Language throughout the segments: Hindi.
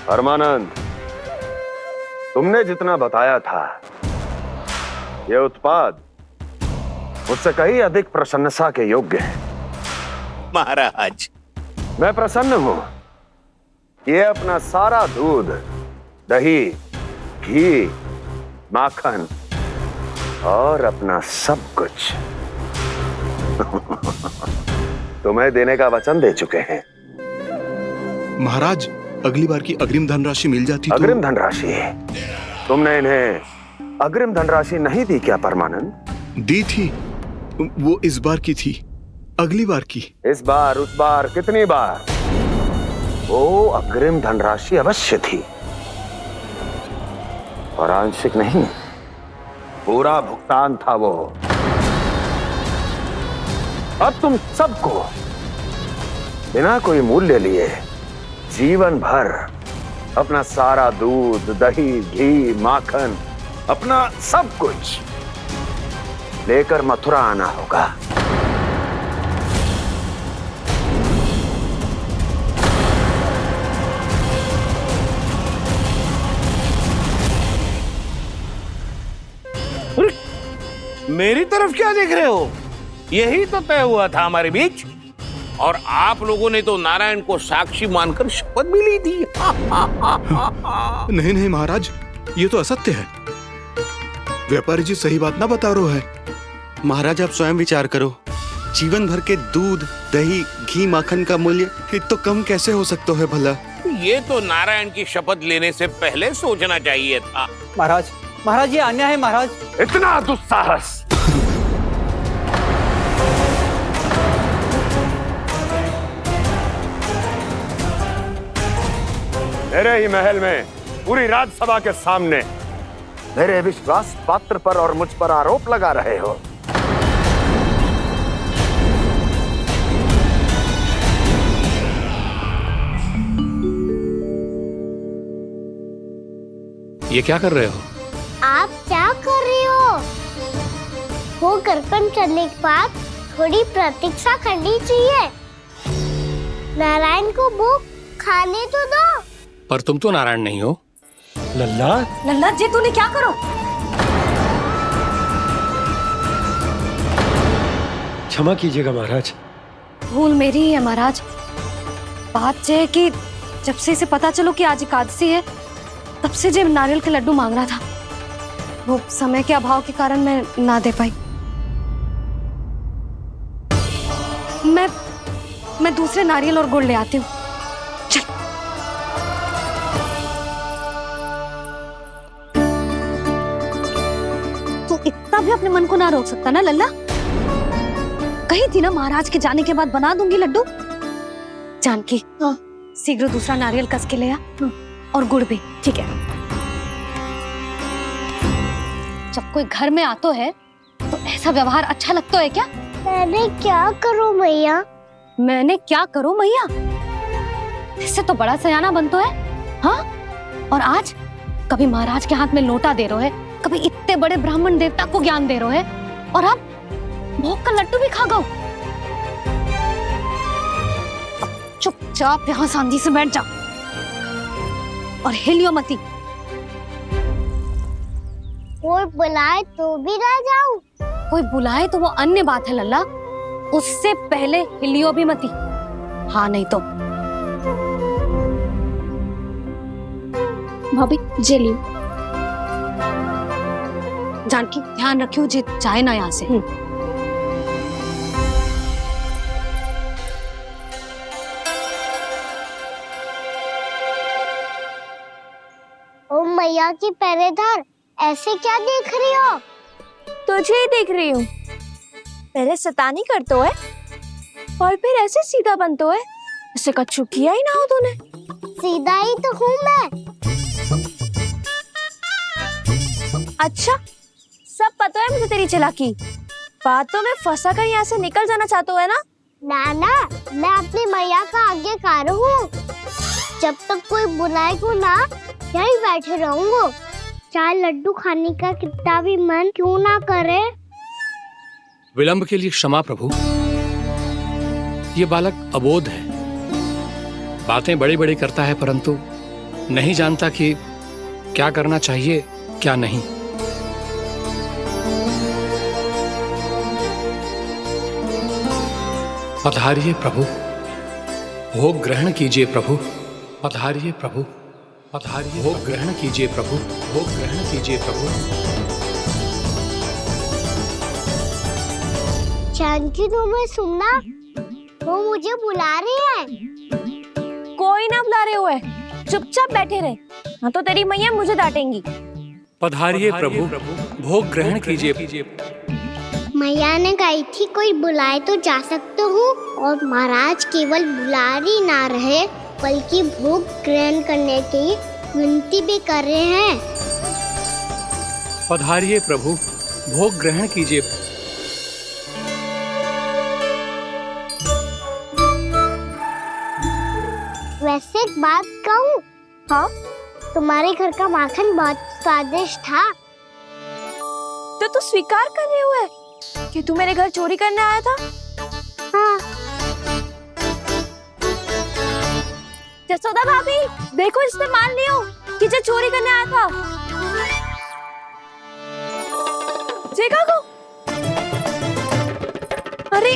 परमानंद, तुमने जितना बताया था, यह उत्पाद मुझसे कहीं अधिक प्रशंसा के योग्य है। महाराज, मैं प्रसन्न हूं। ये अपना सारा दूध, दही, घी, माखन और अपना सब कुछ तुम्हें देने का वचन दे चुके हैं। महाराज, अगली बार की अग्रिम धनराशि मिल जाती तो। अग्रिम धनराशि? तुमने इन्हें अग्रिम धनराशि नहीं दी क्या परमानंद? दी थी, वो इस बार की थी, अगली बार की। इस बार, उस बार, कितनी बार? वो अग्रिम धनराशि अवश्य थी, और आंशिक नहीं, पूरा भुगतान था वो। अब तुम सबको बिना कोई मूल्य लिए जीवन भर अपना सारा दूध, दही, घी, माखन, अपना सब कुछ लेकर मथुरा आना होगा। मेरी तरफ क्या देख रहे हो? यही तो तय हुआ था हमारे बीच, और आप लोगों ने तो नारायण को साक्षी मानकर शपथ भी ली थी। नहीं नहीं महाराज, ये तो असत्य है। व्यापारी जी सही बात ना बता रहे हैं। महाराज, आप स्वयं विचार करो। जीवन भर के दूध, दही, घी, माखन का मूल्य इतना कम कैसे हो सकता है भला? ये तो नारायण की शपथ लेने से पहले सोचना चाहिए था। महाराज, महाराज ये अन्याय है महाराज। इतना दुस्साहस! मेरे ही महल में पूरी राजसभा के सामने मेरे विश्वास पात्र पर और मुझ पर आरोप लगा रहे हो। ये क्या कर रहे हो? आप क्या कर रहे हो? वो करकन चलने के बाद थोड़ी प्रतीक्षा करनी चाहिए। नारायण को भूख खाने तो दो। पर तुम तो नारायण नहीं हो। लल्ला, लल्ला जी, तूने क्या करो? क्षमा कीजिएगा महाराज। भूल मेरी ही है महाराज। बात यह है कि जब से इसे पता चलो कि आज एकादशी है, तब से जब नारियल के लड्डू मांग रहा था, वो समय के अभाव के कारण मैं ना दे पाई। मैं दूसरे नारियल और गुड़ ले आती हूँ। चल। तू इतना भी अपने मन को ना रोक सकता ना लल्ला? कही थी ना महाराज के जाने के बाद बना दूंगी लड्डू। जानकी, शीघ्र दूसरा नारियल कस के ले आ, और गुड़ भी। ठीक है। जब कोई घर में आतो है तो ऐसा व्यवहार अच्छा लगता है क्या? मैंने क्या करूं मैया? मैंने क्या करूं मैया? इससे तो बड़ा सयाना बनतो है। हाँ, और आज कभी महाराज के हाथ में लोटा दे रहे है, कभी इतने बड़े ब्राह्मण देवता को ज्ञान दे रहे है, और अब भोग का लड्डू भी खा गओ। चुपचाप यहाँ शांति से बैठ जा और हिलियो मती। कोई बुलाए तो भी ना जाऊं? कोई बुलाए तो वो अन्य बात है लल्ला, उससे पहले हिलियो भी मती। हाँ नहीं तो। भाभी जली। जानकी, ध्यान रखियो जे जाए ना यहाँ से। ओ मैया की पहरेदार, ऐसे क्या देख रही हो? तुझे ही देख रही हूँ। पहले शैतानी करतो है और फिर ऐसे सीधा बनतो है। ऐसे कछु किया ही ना हो तूने। सीधा ही तो हूँ मैं। अच्छा, सब पता है मुझे तेरी चालाकी। बातों में फंसा कर यहाँ से निकल जाना चाहते है ना? नाना, मैं अपनी मैया का आज्ञाकार हूँ। जब तक कोई बुलाए को ना, यही बैठे रहूंगा। चाहे लड्डू खाने का कितना भी मन क्यों ना करे। विलंब के लिए क्षमा प्रभु। ये बालक अबोध है, बातें बड़ी बड़ी करता है, परंतु नहीं जानता कि क्या करना चाहिए क्या नहीं। पधारिए प्रभु, भोग ग्रहण कीजिए प्रभु। पधारिए प्रभु, पधारिए, भोग ग्रहण कीजिए प्रभु, भोग ग्रहण कीजिए प्रभु। जानकी तुम्हें सुनना, वो मुझे बुला रहे हैं। कोई ना बुला रहे हुए, चुपचाप बैठे रहे, हाँ तो तेरी मैया मुझे डांटेंगी। पधारिए प्रभु, भोग ग्रहण कीजिए। मैया ने कही थी कोई बुलाए तो जा सकते हूँ, और महाराज केवल बुला ही ना रहे बल्कि भोग ग्रहण करने की विनती भी कर रहे हैं। पधारिए प्रभु, भोग ग्रहण कीजिए। वैसे एक बात कहूँ? हाँ? तुम्हारे घर का माखन बहुत स्वादिष्ट था। तो तू स्वीकार कर रहे हुए कि तू मेरे घर चोरी करने आया था? हाँ। जसोदा भाभी, देखो इसने मान लियो कि जो चोरी करने आया था। देखा को? अरे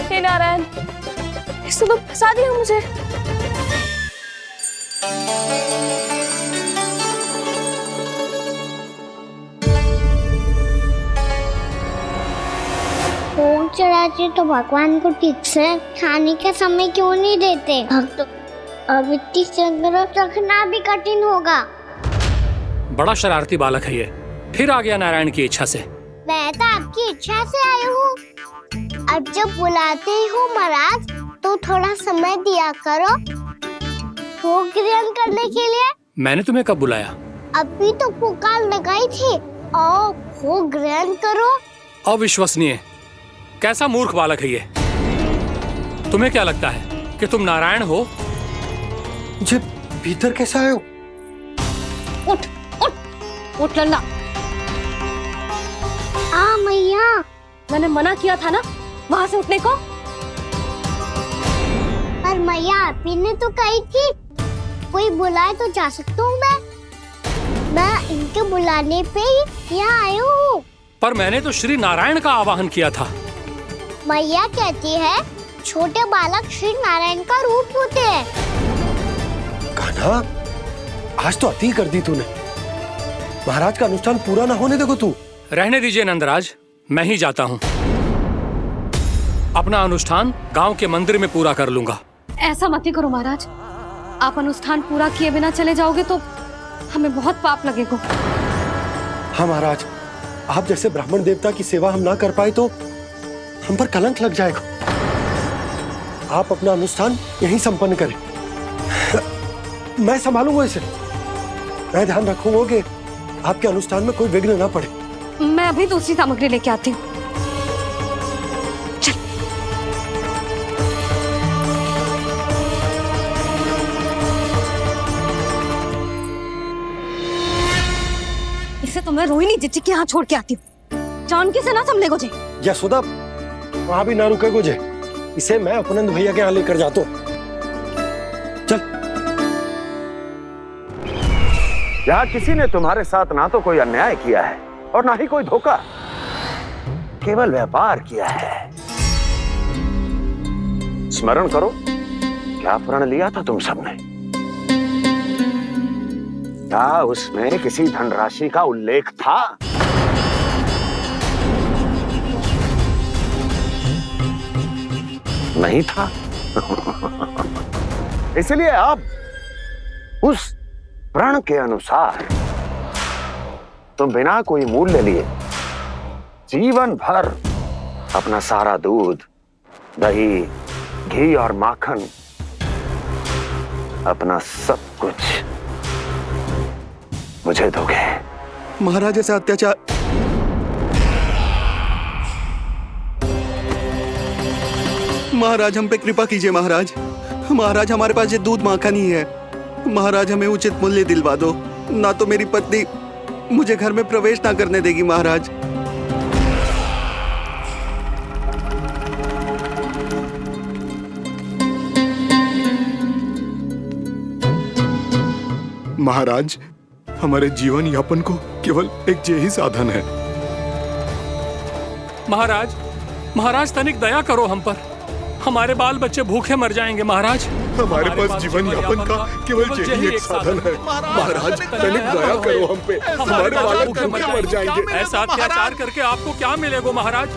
हे नारायण, इसने तो फंसा दिया मुझे। भोग चढ़ाते तो भगवान को ठीक से खाने का समय क्यों नहीं देते? भक्त अब इतनी संग्रह रखना भी कठिन होगा। बड़ा शरारती बालक है ये, फिर आ गया नारायण की इच्छा से। मैं तो आपकी इच्छा से आई हूँ। अब जब बुलाते हो महाराज तो थोड़ा समय दिया करो भोग ग्रहण करने के लिए। मैंने तुम्हें कब बुलाया? अभी तो पुकार लगाई थी, आओ भोग ग्रहण करो। अविश्वसनीय, कैसा मूर्ख बालक है ये। तुम्हें क्या लगता है कि तुम नारायण हो? मुझे भीतर कैसे आए हो? उठ उठ उठ लल्ला। मैया, मैंने मना किया था ना वहां से उठने को। पर मैया आपी ने तो कही थी कोई बुलाए तो जा सकता हूँ। मैं इनके बुलाने पे ही यहाँ आई हूँ। पर मैंने तो श्री नारायण का आवाहन किया था। मैया कहती है छोटे बालक श्री नारायण का रूप होते हैं। कान्हा, आज तो अति कर दी तूने। महाराज का अनुष्ठान पूरा ना होने देखो तू। रहने दीजिए नंदराज, मैं ही जाता हूँ। अपना अनुष्ठान गांव के मंदिर में पूरा कर लूंगा। ऐसा मत ही करो महाराज, आप अनुष्ठान पूरा किए बिना चले जाओगे तो हमें बहुत पाप लगेगा। हाँ महाराज, आप जैसे ब्राह्मण देवता की सेवा हम ना कर पाए तो हम पर कलंक लग जाएगा। आप अपना अनुष्ठान यहीं संपन्न करें, मैं संभालूंगा इसे। मैं ध्यान रखूंगा कि आपके अनुष्ठान में कोई विघ्न ना पड़े। मैं अभी दूसरी सामग्री लेके आती हूँ। इसे तो मैं रोहिणी जीजी के यहाँ छोड़ के आती हूँ। जानकी से ना संभले गुजे। यशोदा, वहां भी ना रुके गुजे। इसे मैं अपनंद भैया के यहाँ लेकर जाता हूँ। चल। यहाँ किसी ने तुम्हारे साथ ना तो कोई अन्याय किया है और ना ही कोई धोखा, केवल व्यापार किया है। स्मरण करो, क्या प्रण लिया था तुम सबने? क्या उसमें किसी धनराशि का उल्लेख था? नहीं था। इसलिए अब उस प्रण के अनुसार तुम बिना कोई मूल्य लिए जीवन भर अपना सारा दूध, दही, घी और माखन, अपना सब कुछ मुझे दोगे। महाराज ऐसा अत्याचार। महाराज हम पे कृपा कीजिए। महाराज, महाराज हमारे पास ये दूध माखन ही है। महाराज हमें उचित मूल्य दिलवा दो, ना तो मेरी पत्नी मुझे घर में प्रवेश ना करने देगी। महाराज महाराज, हमारे जीवन यापन को केवल एक यही साधन है। महाराज, महाराज तनिक दया करो हम पर। हमारे बाल बच्चे भूखे मर जाएंगे महाराज। हमारे पास जीवन यापन का केवल यही एक साधन है। महाराज तनिक दया करो हम पे, हमारे बालक भूखे मर जाएंगे। ऐसा अत्याचार करके आपको क्या मिलेगा महाराज?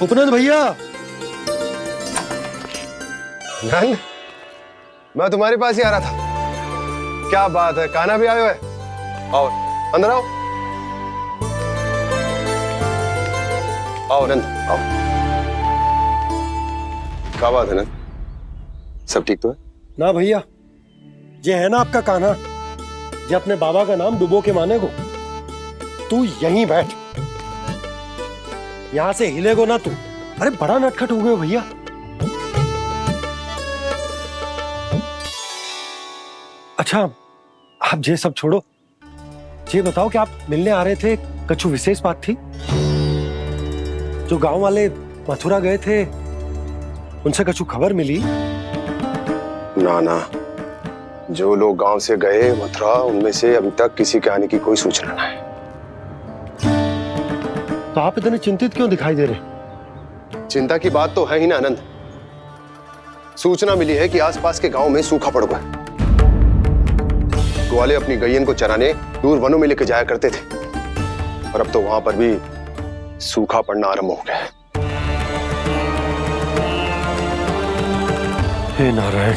उपनंद भैया, नंद, मैं तुम्हारे पास ही आ रहा था। क्या बात है, कान्हा भी आयो है? आओ अंदर आओ। आओ नंद आओ। क्या बात है नंद, सब ठीक तो है ना भैया? ये है ना आपका कान्हा, ये अपने बाबा का नाम डुबो के माने को। तू यहीं बैठ, यहां से हिलेगो ना तू। अरे बड़ा नटखट हो गए हो भैया। अच्छा आप ये सब छोड़ो, ये बताओ कि आप मिलने आ रहे थे, कछु विशेष बात थी? जो गांव वाले मथुरा गए थे उनसे कछु खबर मिली? ना ना, जो लोग गांव से गए मथुरा, उनमें से अभी तक किसी के आने की कोई सूचना नहीं है। तो आप इतने चिंतित क्यों दिखाई दे रहे? चिंता की बात तो है ही ना आनंद। सूचना मिली है कि आसपास के गांव में सूखा पड़ गया। ग्वाले अपनी गैयन को चराने दूर वनों में लेकर जाया करते थे, और अब तो वहां पर भी सूखा पड़ना आरंभ हो गया है। हे नारायण,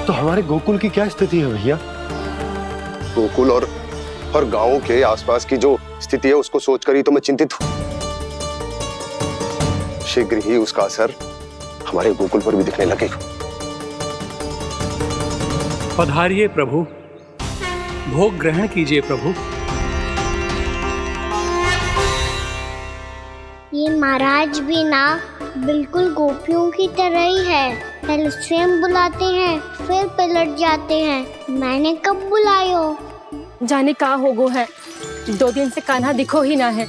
तो हमारे गोकुल की क्या स्थिति है भैया? गोकुल और गांवों के आसपास की जो स्थिति है उसको सोचकर ही तो मैं चिंतित हूं। शीघ्र ही उसका असर हमारे गोकुल पर भी दिखने लगेगा। पधारिए प्रभु, भोग ग्रहण कीजिए प्रभु। ये महाराज भी ना बिल्कुल गोपियों की तरह ही है। पहले स्वयं बुलाते हैं, फिर पलट जाते हैं। मैंने कब बुलायो? जाने का होगो है, 2 दिन से कान्हा दिखो ही ना है।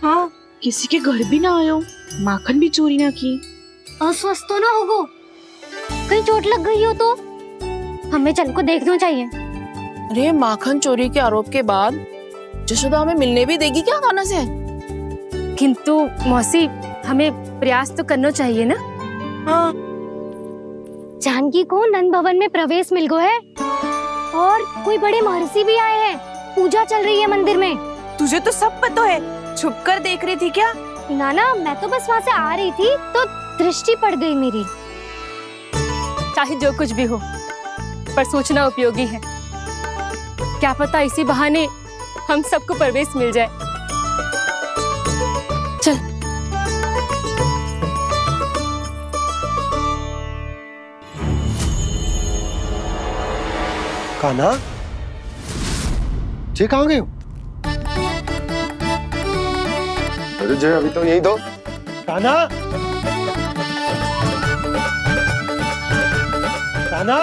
हाँ, किसी के घर भी ना आयो, माखन भी चोरी ना की। अस्वस्थ तो ना होगो, कहीं चोट लग गई हो तो? हमें चल को देखना चाहिए। अरे माखन चोरी के आरोप के बाद जशोदा हमें मिलने भी देगी क्या कान्हा से? किंतु मौसी, हमें प्रयास तो करना चाहिए ना। हाँ, जानकी को नंद भवन में प्रवेश मिल गो है, और कोई बड़े महर्षि भी आए हैं। पूजा चल रही है मंदिर में। तुझे तो सब पता है, छुप कर देख रही थी क्या? ना, मैं तो बस वहाँ से आ रही थी तो दृष्टि पड़ गई मेरी। चाहे जो कुछ भी हो, पर सूचना उपयोगी है। क्या पता इसी बहाने हम सबको प्रवेश मिल जाए। चल। कान्हा, ये कहाँ गए हो? अरे जय, अभी तो यही दो। कान्हा, कान्हा,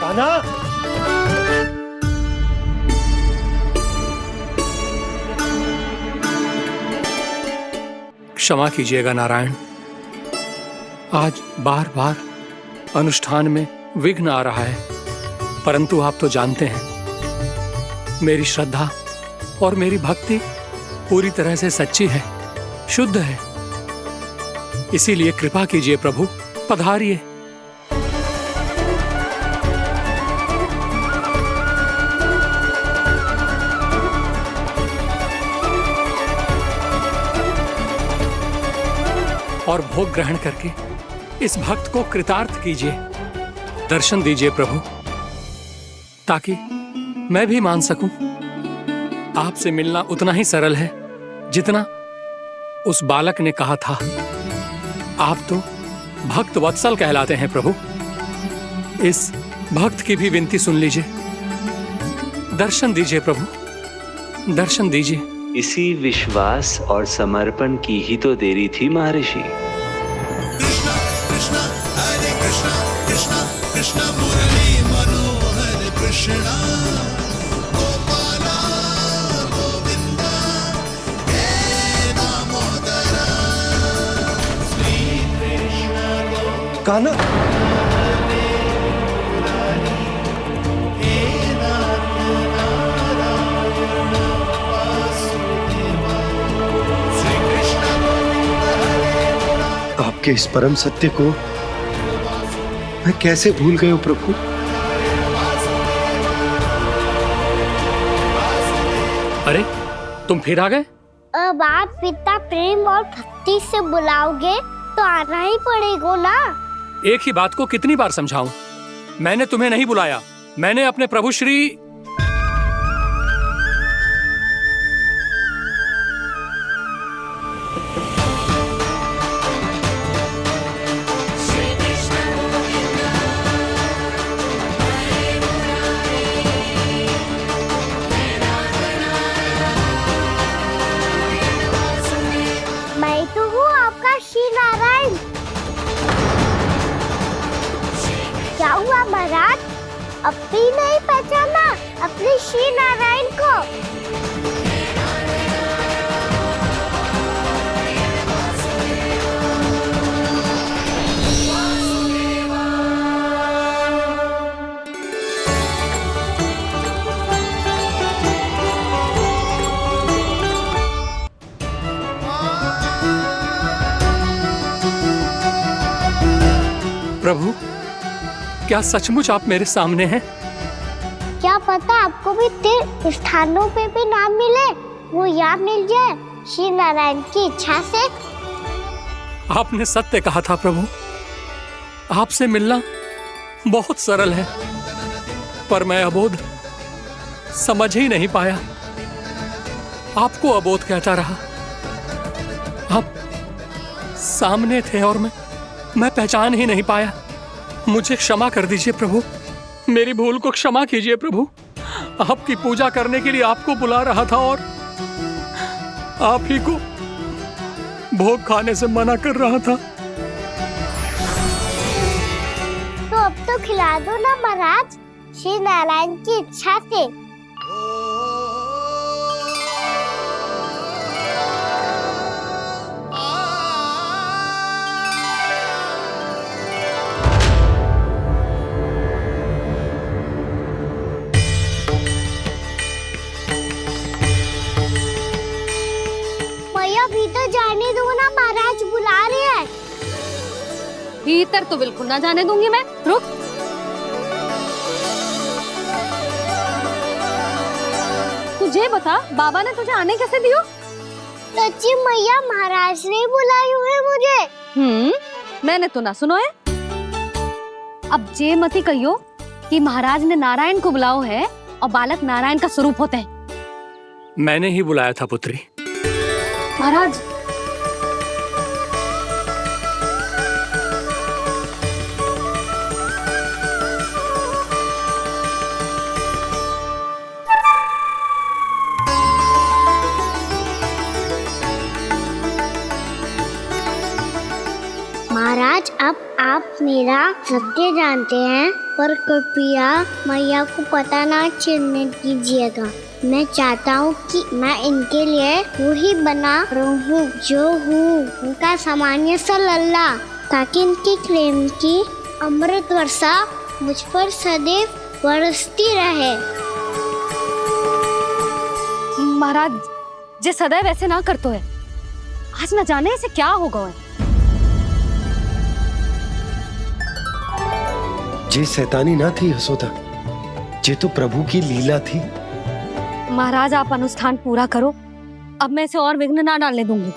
कान्हा। क्षमा कीजिएगा नारायण, आज बार बार अनुष्ठान में विघ्न आ रहा है, परंतु आप तो जानते हैं मेरी श्रद्धा और मेरी भक्ति पूरी तरह से सच्ची है, शुद्ध है। इसीलिए कृपा कीजिए प्रभु, पधारिए। और भोग ग्रहण करके इस भक्त को कृतार्थ कीजिए। दर्शन दीजिए प्रभु, ताकि मैं भी मान सकूं। आपसे मिलना उतना ही सरल है जितना उस बालक ने कहा था। आप तो भक्त वत्सल कहलाते हैं प्रभु। इस भक्त की भी विनती सुन लीजिए। दर्शन दीजिए प्रभु, दर्शन दीजिए। इसी विश्वास और समर्पण की ही तो देरी थी महर्षि। कृष्ण कृष्ण कान्हा, आपके इस परम सत्य को मैं कैसे भूल गया हूं प्रभु। अरे तुम फिर आ गए? अब आप पिता प्रेम और भक्ति से बुलाओगे तो आना ही पड़ेगा ना। एक ही बात को कितनी बार समझाऊं? मैंने तुम्हें नहीं बुलाया, मैंने अपने प्रभु श्री मैं तो हूँ आपका श्री नारायण। क्या हुआ महाराज, अब भी नहीं पहचाना अपने श्री नारायण को? प्रभु, क्या सचमुच आप मेरे सामने हैं? क्या पता आपको भी तीर्थ स्थानों पे भी नाम मिले, वो यहाँ मिल जाए श्री नारायण की इच्छा से। आपने सत्य कहा था प्रभु, आपसे मिलना बहुत सरल है, पर मैं अबोध समझ ही नहीं पाया। आपको अबोध कहता रहा। आप सामने थे और मैं पहचान ही नहीं पाया। मुझे क्षमा कर दीजिए प्रभु, मेरी भूल को क्षमा कीजिए प्रभु। आपकी पूजा करने के लिए आपको बुला रहा था और आप ही को भोग खाने से मना कर रहा था। तो अब तो खिला दो ना महाराज, श्री नारायण की इच्छा से। भीतर जाने दो ना, महाराज बुला रहे हैं। भीतर तो बिल्कुल ना जाने दूंगी मैं, रुक। तुझे बता, बाबा ने तुझे आने कैसे दियो? सच्ची मैया, महाराज ने बुलाई हुई मुझे। मैंने तो ना सुनो है। अब जे मती कहियो कि महाराज ने नारायण को बुलाओ है और बालक नारायण का स्वरूप होते हैं। मैंने ही बुलाया था पुत्री। महाराज, महाराज, अब आप मेरा सत्य जानते हैं, पर कृपया मैया को पता ना चलने दीजिएगा। मैं चाहता हूँ कि मैं इनके लिए वो ही बना रहूँ जो हूँ, उनका सामान्य सा लल्ला, ताकि इनकी प्रेम की अमृत वर्षा मुझ पर सदैव बरसती रहे। महाराज, जे सदैव ऐसे ना करतो है, आज न जाने इसे क्या होगा है। जे शैतानी ना थी यशोदा, जे तो प्रभु की लीला थी। महाराज, आप अनुष्ठान पूरा करो, अब मैं इसे और विघ्न ना डालने दूंगी।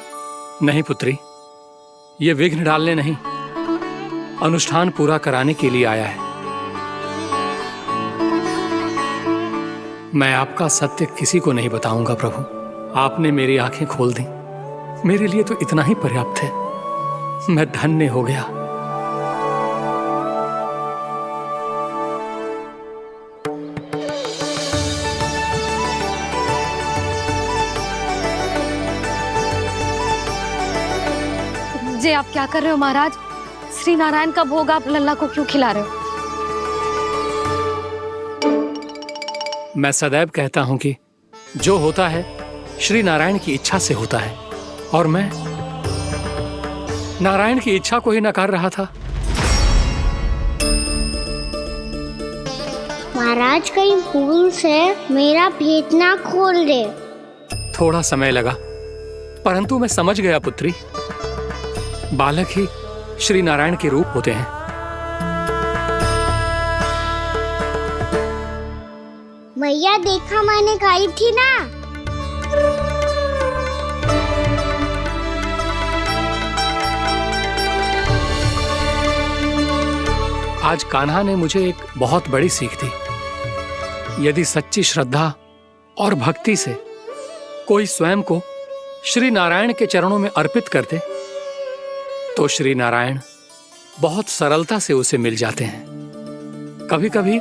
नहीं पुत्री, ये विघ्न डालने नहीं, अनुष्ठान पूरा कराने के लिए आया है। मैं आपका सत्य किसी को नहीं बताऊंगा प्रभु। आपने मेरी आंखें खोल दी, मेरे लिए तो इतना ही पर्याप्त है। मैं धन्य हो गया। जे आप क्या कर रहे हो महाराज? श्री नारायण का भोग आप लल्ला को क्यों खिला रहे हो? मैं सदैव कहता हूं कि जो होता है श्री नारायण की इच्छा से होता है, और मैं नारायण की इच्छा को ही नकार रहा था। महाराज कहीं भूल से मेरा भेद ना खोल दे। थोड़ा समय लगा, परंतु मैं समझ गया पुत्री। बालक ही श्री नारायण के रूप होते हैं। मैया देखा मैंने खाई थी ना। आज कान्हा ने मुझे एक बहुत बड़ी सीख दी। यदि सच्ची श्रद्धा और भक्ति से कोई स्वयं को श्री नारायण के चरणों में अर्पित कर दे, तो श्री नारायण बहुत सरलता से उसे मिल जाते हैं। कभी कभी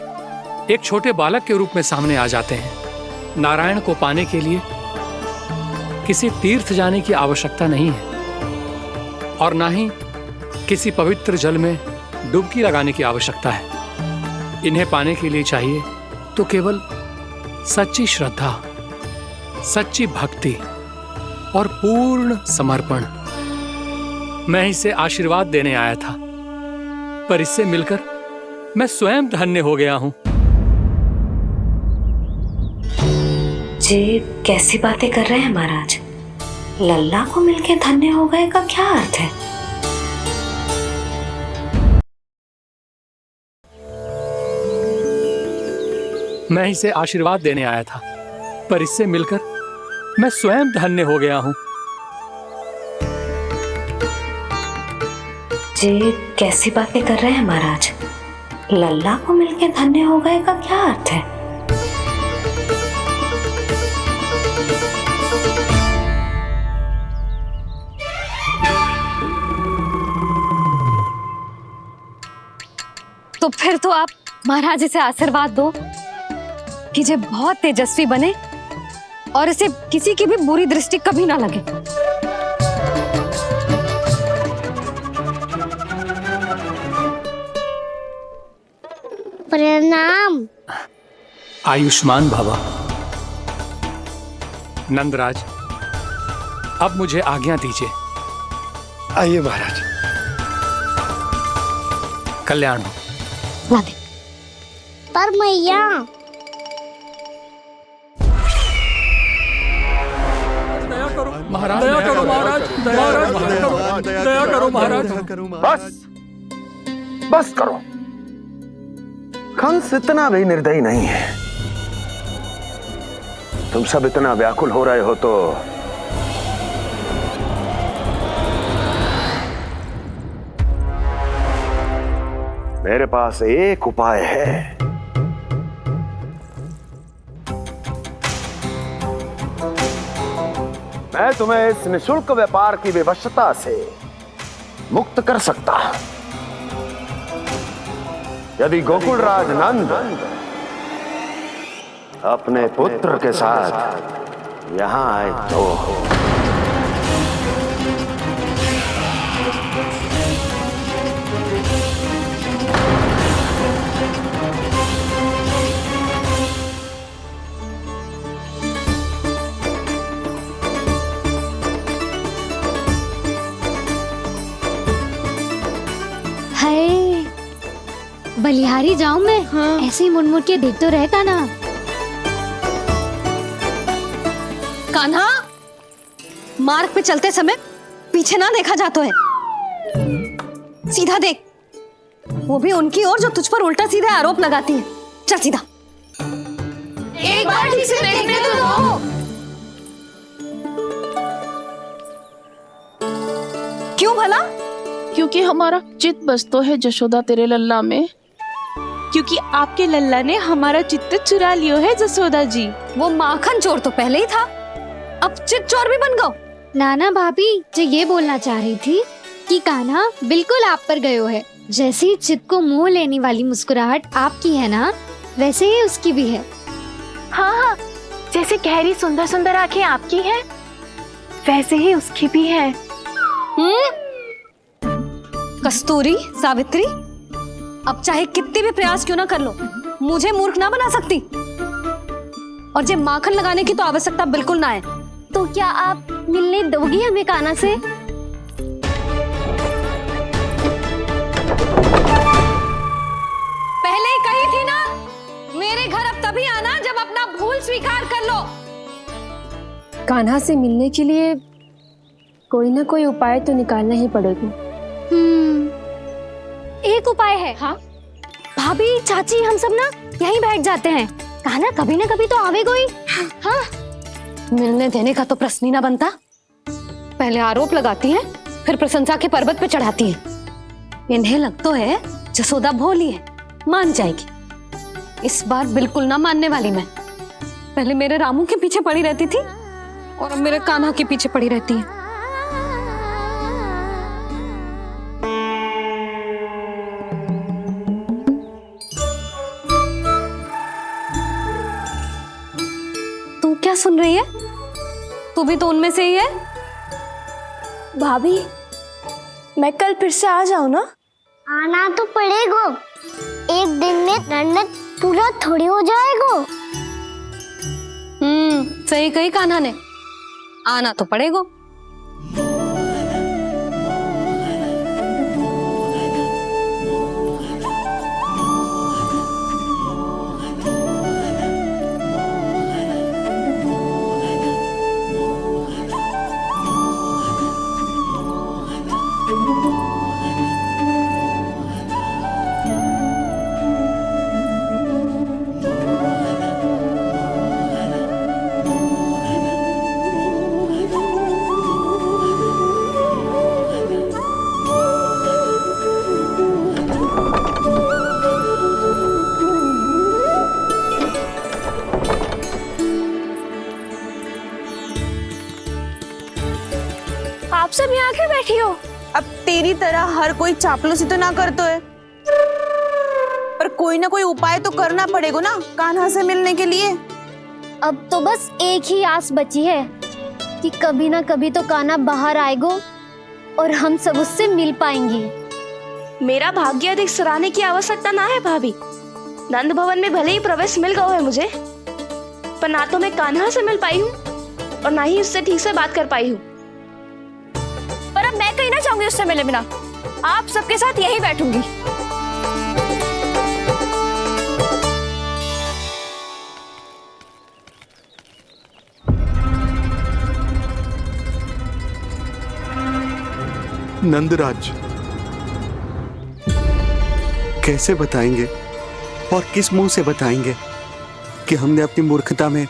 एक छोटे बालक के रूप में सामने आ जाते हैं। नारायण को पाने के लिए किसी तीर्थ जाने की आवश्यकता नहीं है, और ना ही किसी पवित्र जल में डुबकी लगाने की आवश्यकता है। इन्हें पाने के लिए चाहिए तो केवल सच्ची श्रद्धा, सच्ची भक्ति और पूर्ण समर्पण। मैं इसे आशीर्वाद देने आया था, पर इससे मिलकर मैं स्वयं धन्य हो गया हूं। जी कैसी बातें कर रहे हैं महाराज? लल्ला को मिलके धन्य हो गए का क्या अर्थ है? मैं इसे आशीर्वाद देने आया था, पर इससे मिलकर मैं स्वयं धन्य हो गया हूं। जी कैसी बातें कर रहे हैं महाराज? लल्ला को मिलके धन्य हो गए का क्या अर्थ है? तो फिर तो आप महाराज इसे आशीर्वाद दो कि ये बहुत तेजस्वी बने और इसे किसी की भी बुरी दृष्टि कभी ना लगे। प्रणाम। आयुष्मान भव। नंदराज, अब मुझे आज्ञा दीजिए। आइए महाराज। कल्याण हो। पर मैया महाराज, दया करो महाराज, दया करो महाराज। बस बस करो। कंस इतना भी निर्दयी नहीं है। तुम सब इतना व्याकुल हो रहे हो तो मेरे पास एक उपाय है। मैं तुम्हें इस निःशुल्क व्यापार की विवशता से मुक्त कर सकता। यदि गोकुलराज नंद अपने पुत्र के साथ यहां आए तो बलिहारी जाऊं मैं? हाँ। ऐसे ही मुड़ के देख तो रहता ना। कान्हा, मार्ग पे चलते समय पीछे ना देखा जाता है। सीधा देख, वो भी उनकी ओर जो तुझ पर उल्टा सीधे आरोप लगाती है। चल सीधा। एक बार ठीक से देखने तो दो। क्यों भला? क्योंकि हमारा चित्त बसतो है जशोदा तेरे लल्ला में। क्योंकि आपके लल्ला ने हमारा चित्त चुरा लियो है जसोदा जी। वो माखन चोर तो पहले ही था, अब चित्त चोर भी बन गो। नाना भाभी जो ये बोलना चाह रही थी कि कान्हा बिल्कुल आप पर गयो है। जैसे ही चित्त को मोह लेने वाली मुस्कुराहट आपकी है ना, वैसे ही उसकी भी है। हाँ हाँ, जैसे गहरी सुंदर सुंदर आंखें आपकी हैं, वैसे ही उसकी भी है। कस्तूरी, सावित्री, अब चाहे कितने भी प्रयास क्यों ना कर लो, मुझे मूर्ख ना बना सकती। और जे माखन लगाने की तो आवश्यकता बिल्कुल ना है। तो क्या आप मिलने दोगी हमें कान्हा से? पहले ही कही थी ना, मेरे घर अब तभी आना जब अपना भूल स्वीकार कर लो। कान्हा से मिलने के लिए कोई ना कोई उपाय तो निकालना ही पड़ेगा। एक उपाय है। हाँ? भाभी, चाची, हम सब ना यहीं बैठ जाते हैं। कान्हा कभी ना कभी तो आवेगा ही। हाँ, मिलने देने का तो प्रश्न ही ना बनता। पहले आरोप लगाती है, फिर प्रशंसा के पर्वत पे चढ़ाती है। इन्हें लगता है जसोदा भोली है, मान जाएगी। इस बार बिल्कुल ना मानने वाली मैं। पहले मेरे रामू के पीछे पड़ी रहती थी और अब मेरे कान्हा के पीछे पड़ी रहती है। तू क्या सुन रही है? तू भी तो उनमें से ही है। भाभी, मैं कल फिर से आ जाऊं ना? आना तो पड़ेगा। एक दिन में रन्नत पूरा थोड़ी हो जाएगा। सही कही कान्हा ने, आना तो पड़ेगा। आप सब यहाँ क्यों बैठी हो? अब तेरी तरह हर कोई चापलूसी तो ना करतो है, पर कोई ना कोई उपाय तो करना पड़ेगा ना कान्हा से मिलने के लिए। अब तो बस एक ही आस बची है कि कभी ना कभी तो कान्हा बाहर आएगा और हम सब उससे मिल पाएंगे। मेरा भाग्य अधिक सराहने की आवश्यकता ना है भाभी। नंद भवन में भले ही प्रवेश मिल गया है मुझे, पर ना तो मैं कान्हा से मिल पाई हूँ और ना ही उससे ठीक से बात कर पाई हूँ। पर अब मैं कहीं ना चाहूंगी उससे मिले बिना। आप सबके साथ यहीं बैठूंगी। नंदराज, कैसे बताएंगे और किस मुंह से बताएंगे कि हमने अपनी मूर्खता में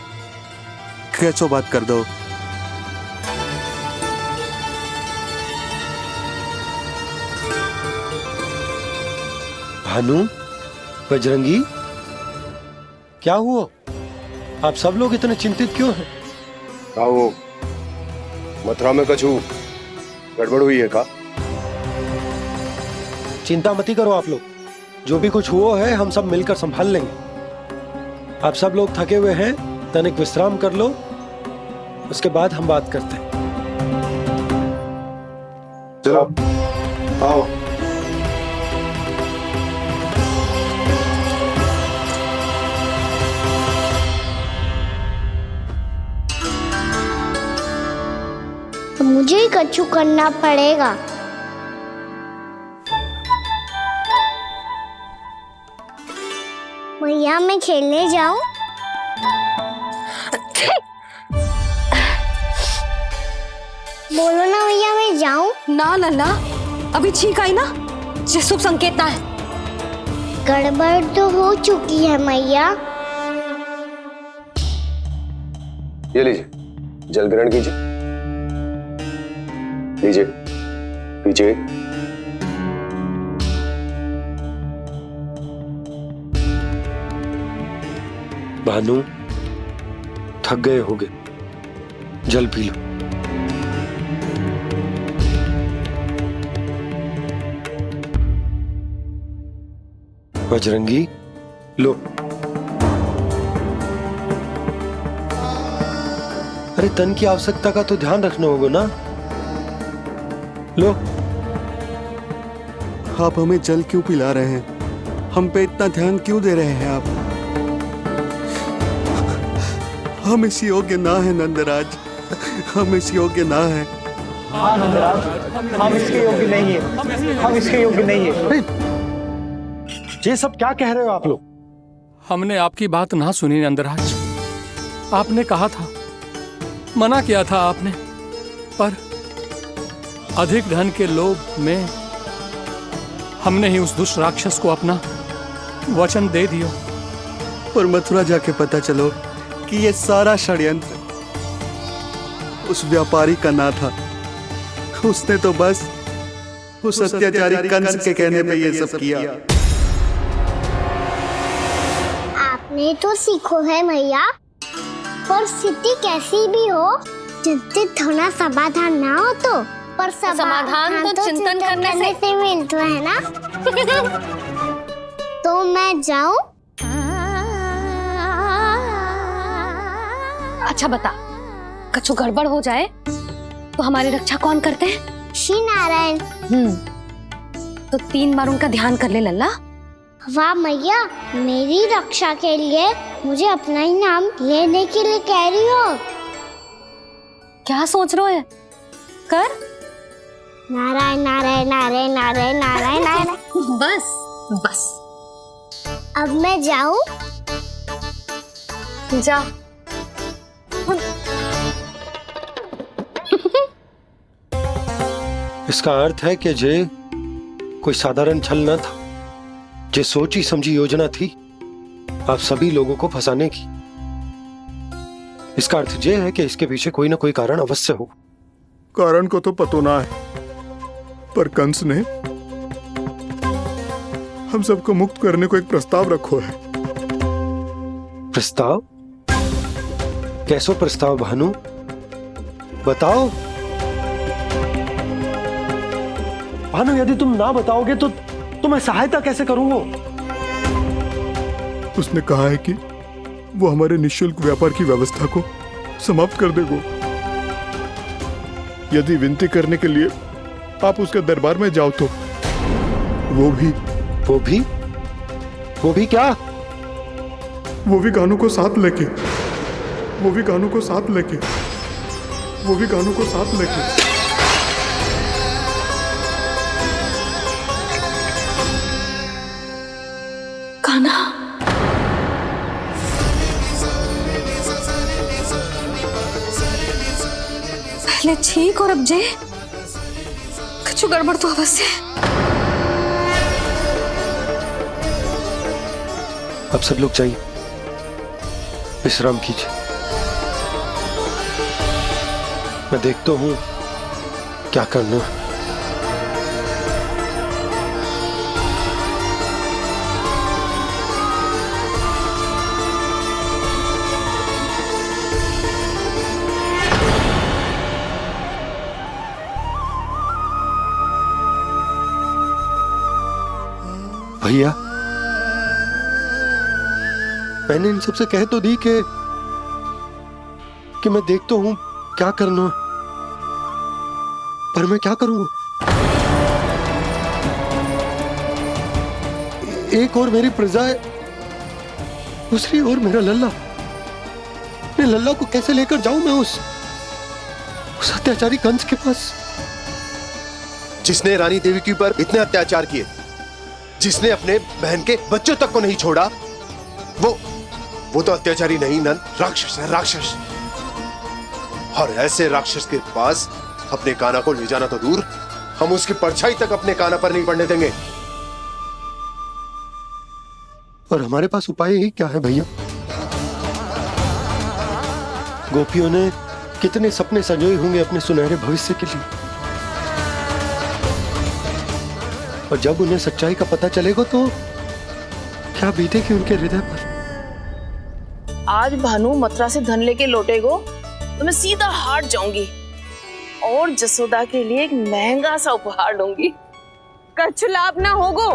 कैसो बात कर दो। भानु, बजरंगी, क्या हुआ? आप सब लोग इतने चिंतित क्यों हैं? आओ, मथुरा में कछु गड़बड़ हुई है का? चिंता मती करो आप लोग, जो भी कुछ हुआ है हम सब मिलकर संभाल लेंगे। आप सब लोग थके हुए हैं, तनिक विश्राम कर लो, उसके बाद हम बात करते हैं। चलो, आओ। तो मुझे ही कछु करना पड़ेगा। भैया, मैं खेलने जाऊं? बोलो ना भैया, मैं जाऊं? ना लल्ला, अभी छींक आई ना, ये शुभ संकेत ना है। गड़बड़ तो हो चुकी है मैया। ये लीजिए, जल ग्रहण कीजिए। लीजिए, पीछे। भानु, थक गए होगे, जल पी लो। बजरंगी, लो। अरे तन की आवश्यकता का तो ध्यान रखना होगा ना। लो। आप हमें जल क्यों पिला रहे हैं? हम पे इतना ध्यान क्यों दे रहे हैं आप? हम इस योग्य ना है नंदराज, हम इस योग्य ना है। हाँ नंदराज, हम इसके योग्य नहीं है, हम इसके योग्य नहीं है। ये सब क्या कह रहे हो आप लोग? हमने आपकी बात ना सुनी नंदराज। आपने कहा था, मना किया था आपने, पर अधिक धन के लोभ में हमने ही उस दुष्ट राक्षस को अपना वचन दे दिया। पर मथुरा जाके पता चलो कि ये सारा षड्यंत्र उस व्यापारी का ना था। उसने तो बस उस अत्याचारी कंस के कहने पे ये सब किया। आपने तो सीखो है भैया, पर स्थिति कैसी भी हो, चिंतित होना समाधान ना हो तो, पर समाधान तो चिंतन करने से मिलता है ना। तो मैं जाऊं? अच्छा बता, कछु गड़बड़ हो जाए तो हमारी रक्षा कौन करते हैं? श्री नारायण। तो 3 बार उनका ध्यान कर ले लल्ला। वाह मैया, मेरी रक्षा के लिए मुझे अपना ही नाम लेने के लिए कह रही हो? क्या सोच रहे हो? कर नारायण नारायण नारायण नारायण नारायण नारायण। बस बस, अब मैं जाऊं? जा। इसका अर्थ है कि जे कोई साधारण छल न था, जे सोची समझी योजना थी आप सभी लोगों को फंसाने की। इसका अर्थ ये है कि इसके पीछे कोई ना कोई कारण अवश्य हो। कारण को तो पतो ना है, पर कंस ने हम सबको मुक्त करने को एक प्रस्ताव रखो है। प्रस्ताव? कैसो प्रस्ताव भानु, बताओ। भानु, यदि तुम ना बताओगे तो मैं सहायता कैसे करूंगा? उसने कहा है कि वो हमारे निःशुल्क व्यापार की व्यवस्था को समाप्त कर देगा यदि विनती करने के लिए आप उसके दरबार में जाओ तो। वो भी क्या? वो भी गानों को साथ लेके, वो भी गानों को साथ लेके, वो भी गानों को साथ लेके। कान्हा, पहले ठीक और अब जे कछु गड़बड़ तो अवश्य। अब सब लोग जाइए, विश्राम कीजिए। मैं देखता हूं क्या करना है। भैया, मैंने इन सबसे कह तो दी कि मैं देखता हूं क्या करना, पर मैं क्या करूंगा? एक और मेरी प्रजा है, दूसरी ओर मेरा लल्ला। मैं लल्ला को कैसे लेकर जाऊं मैं उस अत्याचारी कंस के पास, जिसने रानी देवी के ऊपर इतने अत्याचार किए, जिसने अपने बहन के बच्चों तक को नहीं छोड़ा, वो तो अत्याचारी नहीं नंद, राक्षस है, राक्षस। और ऐसे राक्षस के पास अपने कान्हा को ले जाना तो दूर, हम उसकी परछाई तक अपने कान्हा पर नहीं पड़ने देंगे। और हमारे पास उपाय ही क्या है भैया? गोपियों ने कितने सपने संजोए होंगे अपने सुनहरे भविष्य के लिए, और जब उन्हें सच्चाई का पता चलेगा तो क्या बीतेगी उनके हृदय पर। आज भानु मथुरा से धन लेके लौटेगो तो मैं सीधा हाट जाऊंगी और जसोदा के लिए एक महंगा सा उपहार दूंगी। कछु लाभ ना होगो।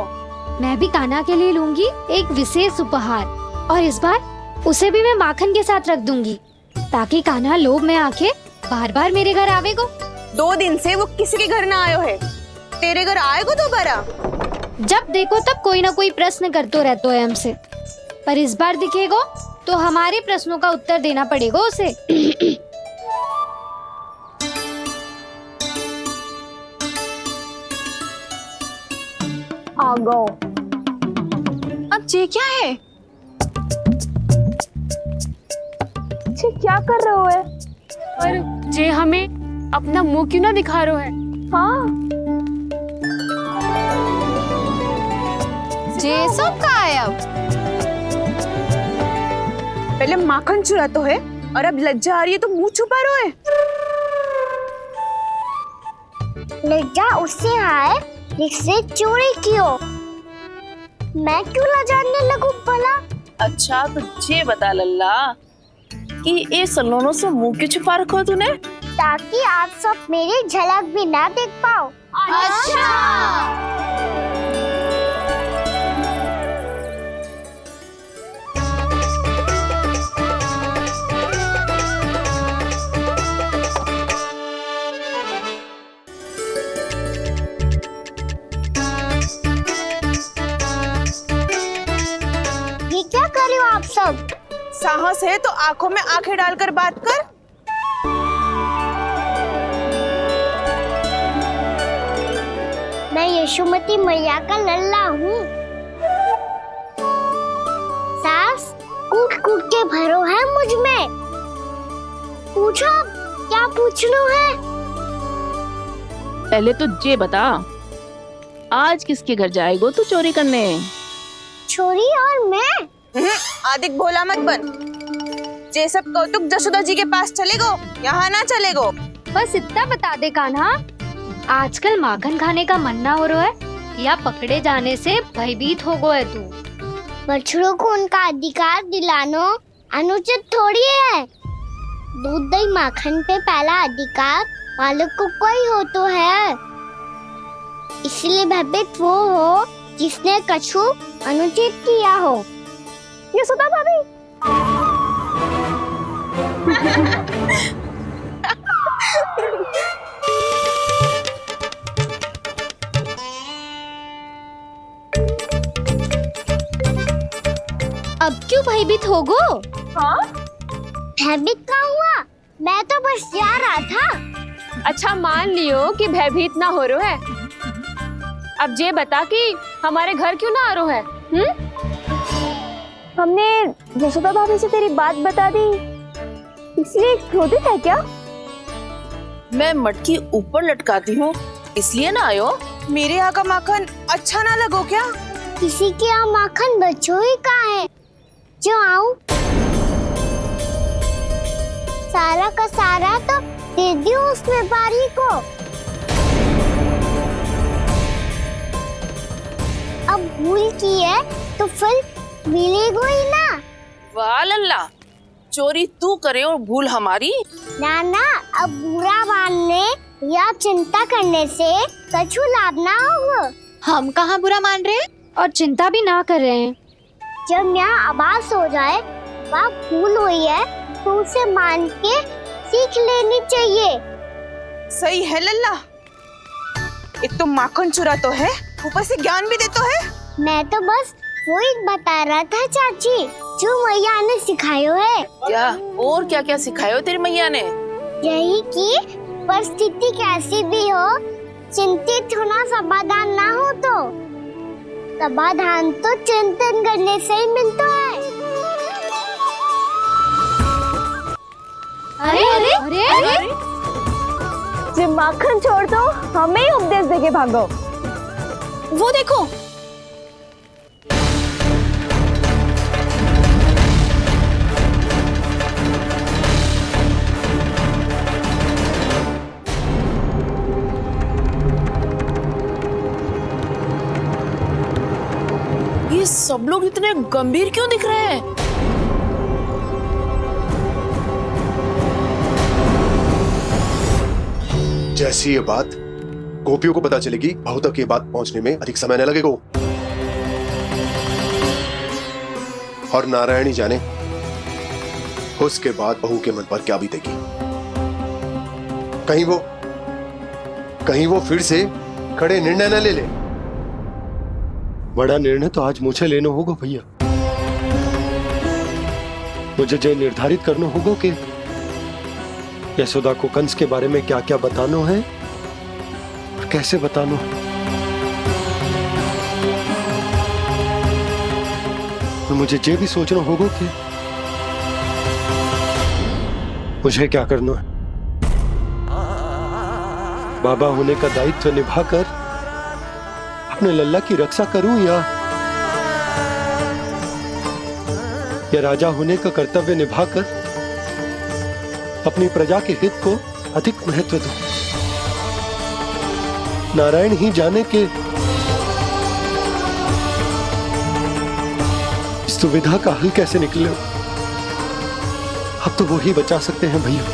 मैं भी कान्हा के लिए लूंगी एक विशेष उपहार, और इस बार उसे भी मैं माखन के साथ रख दूंगी, ताकि कान्हा लोभ में आके बार बार मेरे घर आवेगो। 2 दिन से वो किसी के घर ना आयो है, तेरे घर आएगो दोबारा? जब देखो तब कोई ना कोई प्रश्न करते रहते है हमसे, पर इस बार दिखेगो तो हमारे प्रश्नों का उत्तर देना पड़ेगा उसे। आ गो। अब ये क्या है? ये क्या कर रहे हो है? और जे हमें अपना मुंह क्यों ना दिखा रहे है? हाँ, जे सब का है अब? पहले माखन चुरा तो है और अब लज्जा आ रही है तो मुंह छुपा रहे है। लज्जा उससे आए जिससे चोरी की हो। मैं क्यों लजाने लगूं भला? अच्छा तो ये बता लल्ला कि ये सलोनों से मुंह क्यों छुपा रखो तूने? ताकि आप सब मेरी झलक भी ना देख पाओ। अच्छा। ये क्या कर रहे हो आप सब? साहस है तो आंखों में आंखें डालकर बात कर। मैं यशोमती मैया का लल्ला हूँ। सास कूट कूट के भरो है मुझ में। पूछो क्या पूछना है? पहले तो ये बता, आज किसके घर जाएगो तू चोरी करने? छोरी और मैं? आदिक भोला मत बन। ये सब कौतुक जसोदा जी के पास चलेगो, यहाँ ना चलेगो। बस इतना बता दे कान्हा, आजकल माखन खाने का मन ना हो रहा है या पकड़े जाने से भयभीत हो गए तू? बछड़ों को उनका अधिकार दिलाना अनुचित थोड़ी है। दूध दही माखन पे पहला अधिकार मालिक को कोई हो तो है। इसलिए भयभीत वो हो जिसने कछु अनुचित किया हो। यशोदा भाभी। अब क्यों भयभीत हो गो? हाँ? भयभीत का हुआ? मैं तो बस जा रहा था। अच्छा मान लियो कि भयभीत ना हो रहा है। अब ये बता कि हमारे घर क्यों ना आ रहा है? हमने यशोदा भाभी से तेरी बात बता दी, इसलिए क्रोधित है क्या? मैं मटकी ऊपर लटकाती हूँ इसलिए ना आयो? मेरे यहाँ का माखन अच्छा ना लगो क्या? किसी के यहाँ माखन बच्चों ही कहाँ है जो आऊं? सारा का सारा तो दे दियो उस व्यापारी को। अब भूल की है तो फिर मिलेगो ही ना। वाह लल्ला, चोरी तू करे और भूल हमारी। नाना, अब बुरा मानने या चिंता करने से कछु लाभ ना होगा। हम कहाँ बुरा मान रहे हैं और चिंता भी ना कर रहे हैं। जब यहाँ आभास हो जाए वहाँ भूल हुई है तो उसे मान के सीख लेनी चाहिए। सही है लल्ला, एक तो माखन चुरा तो है, ऊपर से ज्ञान भी दे तो है। मैं तो बस वही बता रहा था चाची जो मैया ने सिखायो है। क्या और क्या क्या सिखायो तेरी मैया ने? यही कि परिस्थिति कैसी भी हो चिंतित होना समाधान ना हो तो समाधान तो चिंतन करने से ही मिलता है। अरे अरे अरे, अरे? जे माखन छोड़ दो, हमें ही उपदेश देके भागो। वो देखो, ये सब लोग इतने गंभीर क्यों दिख रहे हैं? जैसी ये बात गोपियों को पता चलेगी, बहू तक ये बात पहुंचने में अधिक समय न लगेगा। और नारायणी जाने उसके बाद बहू के मन पर क्या बीतेगी। कहीं वो फिर से खड़े निर्णय न ले ले। बड़ा निर्णय तो आज मुझे लेना होगा भैया। मुझे ये निर्धारित करना होगा कि यशोदा को कंस के बारे में क्या क्या बताना है और कैसे बताना है। और मुझे ये भी सोचना होगा कि मुझे क्या करना है। बाबा होने का दायित्व निभाकर अपने लल्ला की रक्षा करूं या राजा होने का कर्तव्य निभाकर अपनी प्रजा के हित को अधिक महत्व दूं। नारायण ही जाने के इस दुविधा का हल कैसे निकले। अब तो वो ही बचा सकते हैं भैया।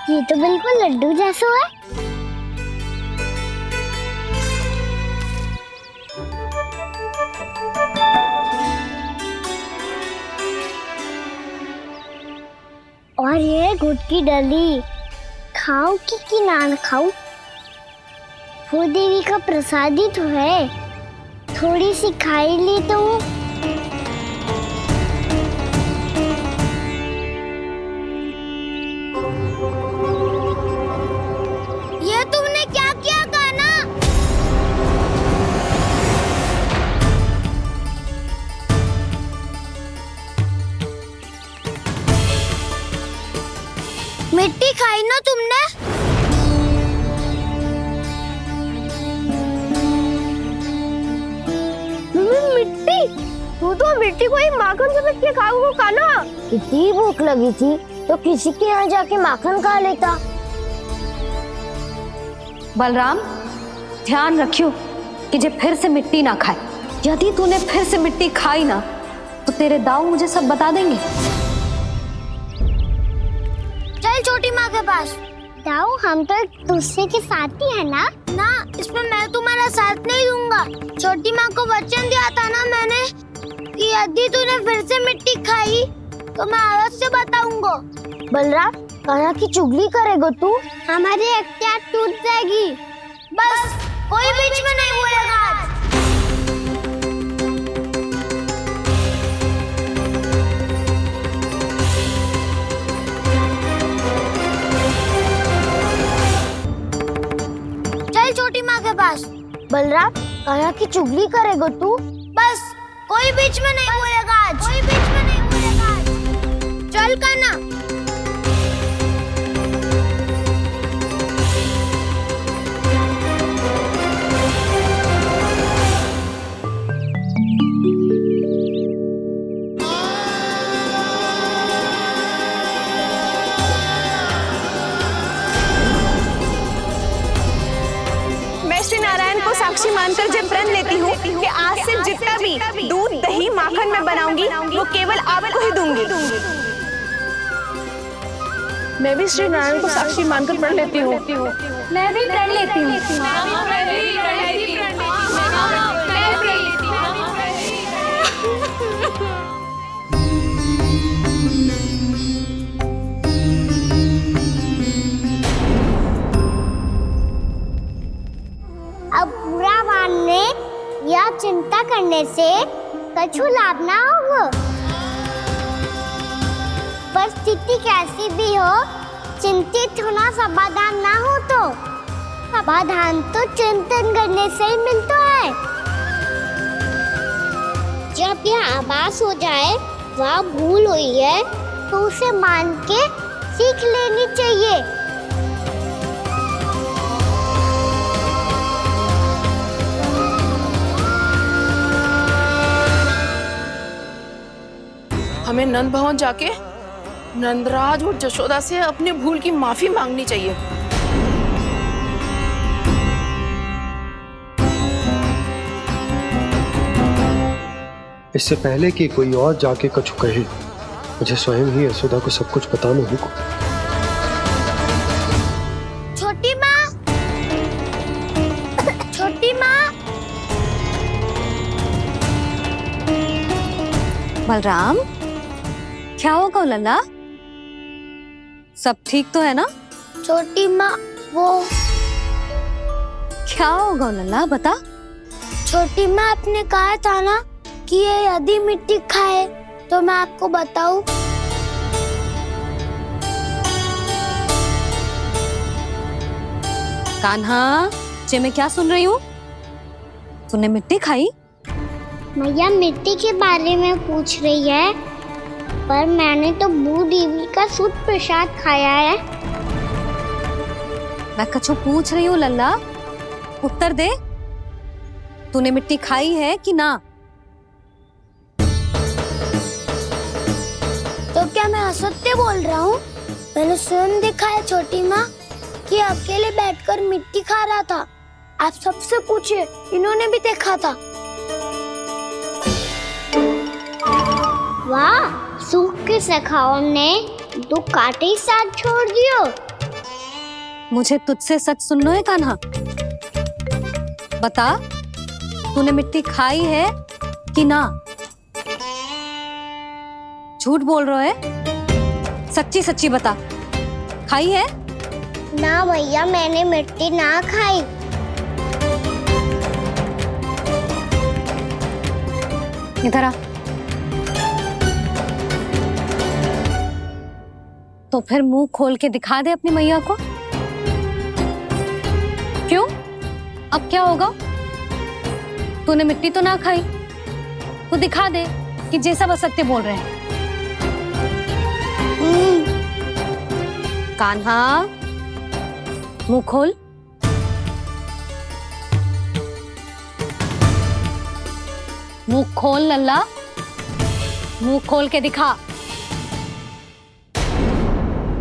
ये तो बिल्कुल लड्डू जैसा है। और ये गुड़ की डली खाऊं कि ना खाऊं? वो देवी का प्रसाद ही तो है, थोड़ी सी खाई ली तो। ये तुमने क्या किया कान्हा? मिट्टी खाई ना तुमने? मिट्टी? तू तो मिट्टी को ही माखन से के खाओगे कान्हा। कितनी भूख लगी थी तो किसी के यहाँ जाके माखन खा लेता। बलराम, ध्यान रखियो कि जे फिर से मिट्टी ना खाए। यदि तूने फिर से मिट्टी खाई ना तो तेरे दाऊ मुझे सब बता देंगे। चल छोटी माँ के पास। दाऊ, हम तो एक दूसरे के साथी है ना? ना, इसमें मैं तुम्हारा साथ नहीं दूंगा। छोटी माँ को वचन दिया था ना मैंने कि यदि तूने फिर से मिट्टी खाई तो मैं अवश्य बताऊंगा। बलराम, कान्हा की चुगली करेगा तू? हमारी अख्तियार टूट जाएगी। बस कोई बीच में नहीं बोलेगा आज। चल छोटी माँ के पास। बलराम, कान्हा की चुगली करेगा तू? बस कोई बीच में नहीं बोलेगा आज। कोई बीच में नहीं बोलेगा आज। चल कान्हा। श्री नारायण को साक्षी मानकर जब प्रण लेती हूँ कि आज से जितना भी दूध दही माखन मैं बनाऊंगी वो केवल आपको ही दूंगी। मैं भी श्री नारायण को साक्षी मानकर प्रण लेती हूँ। मैं भी प्रण लेती हूँ। अब बुरा मानने या चिंता करने से कछु लाभ ना होगा। परिस्थिति कैसी भी हो, चिंतित होना समाधान ना हो तो समाधान तो चिंतन करने से ही मिलता है। जब यह आभास हो जाए वहाँ भूल हुई है तो उसे मान के सीख लेनी चाहिए। हमें नंद भवन जाके नंदराज और जशोदा से अपनी भूल की माफी मांगनी चाहिए। इससे पहले कि कोई और जाके कछु कहे, मुझे स्वयं ही यशोदा को सब कुछ बताना होगा। छोटी माँ, छोटी माँ। बलराम, क्या होगा लल्ला? सब ठीक तो है ना? छोटी माँ, वो क्या होगा लल्ला, बता। छोटी माँ, आपने कहा था ना कि ये यदि मिट्टी खाए तो मैं आपको बताऊं। कान्हा, जे मैं क्या सुन रही हूँ? तूने मिट्टी खाई? मैया मिट्टी के बारे में पूछ रही है, पर मैंने तो भू देवी का शुद्ध प्रसाद खाया है। मैं कछु पूछ रही हूँ लल्ला, उत्तर दे। तूने मिट्टी खाई है कि ना? तो क्या मैं असत्य बोल रहा हूँ? मैंने स्वयं देखा है छोटी माँ कि अकेले बैठकर मिट्टी खा रहा था। आप सबसे पूछिए, इन्होंने भी देखा था। वाह, सूख के सखाओ ने 2 कांटे ही साथ छोड़ दियो। मुझे तुझसे सच सुनना है कान्हा। बता, तूने मिट्टी खाई है कि ना? झूठ बोल रहा है, सच्ची सच्ची बता, खाई है? ना भैया, मैंने मिट्टी ना खाई। इधर आ। तो फिर मुंह खोल के दिखा दे अपनी मैया को। क्यों? अब क्या होगा? तूने मिट्टी तो ना खाई, तो दिखा दे कि जे सब असत्य बोल रहे हैं। कान्हा, मुंह खोल। मुंह खोल लल्ला, मुंह खोल के दिखा।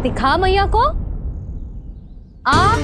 दिखा मैया को। आ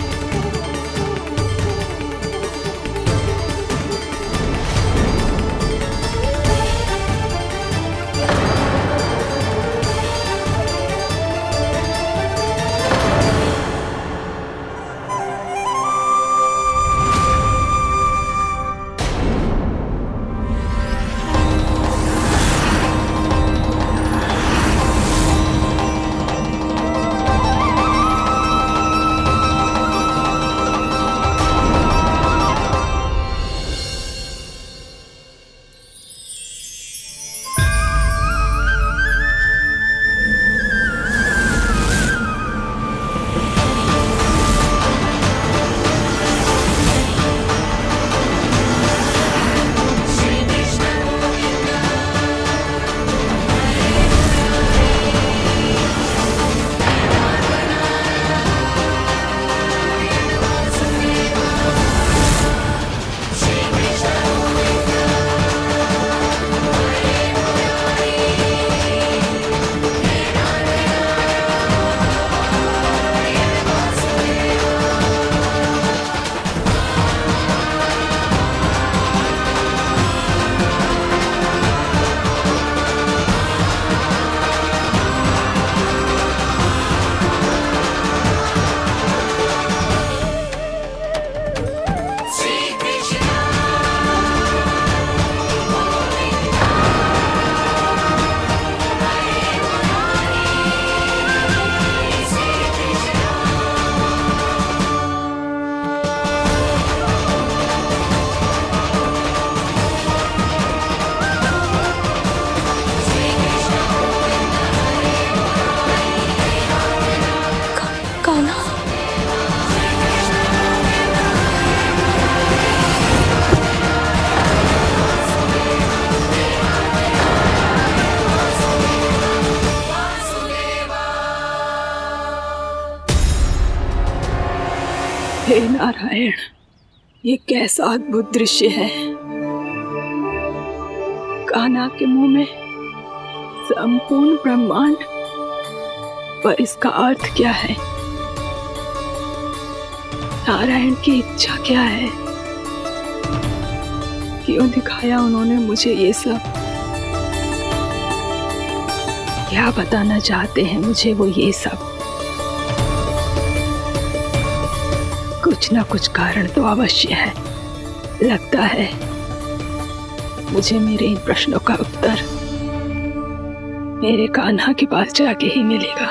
हे नारायण, ये कैसा अद्भुत दृश्य है। कान्हा के मुंह में संपूर्ण ब्रह्मांड, पर इसका अर्थ क्या है? नारायण की इच्छा क्या है? क्यों दिखाया उन्होंने मुझे ये सब? क्या बताना चाहते हैं मुझे वो ये सब? कुछ ना कुछ कारण तो अवश्य है। लगता है मुझे मेरे इन प्रश्नों का उत्तर मेरे कान्हा के पास जाके ही मिलेगा।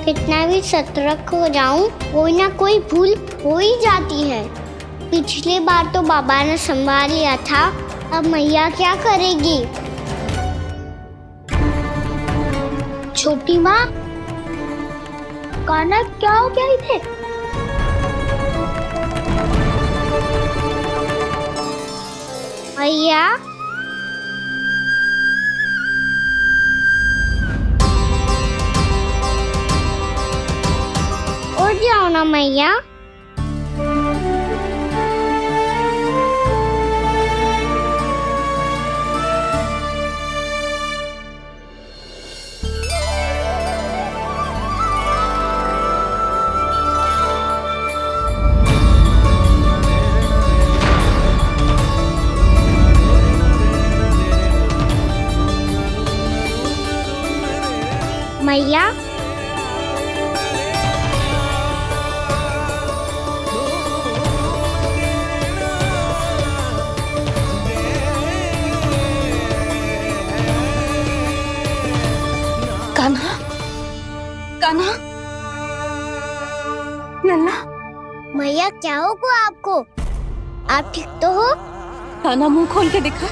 कितना भी सतर्क हो जाऊं, कोई ना कोई भूल हो ही जाती है। पिछली बार तो बाबा ने संभाल लिया था, अब मैया क्या करेगी? छोटी माँ, कान्हा क्या हो गया इधर? मैया, उठ जाओ ना मैया। मैया, कान्हा, कान्हा, लल्ला। मैया क्या होगा आपको? आप ठीक तो हो? कान्हा मुंह खोल के दिखा,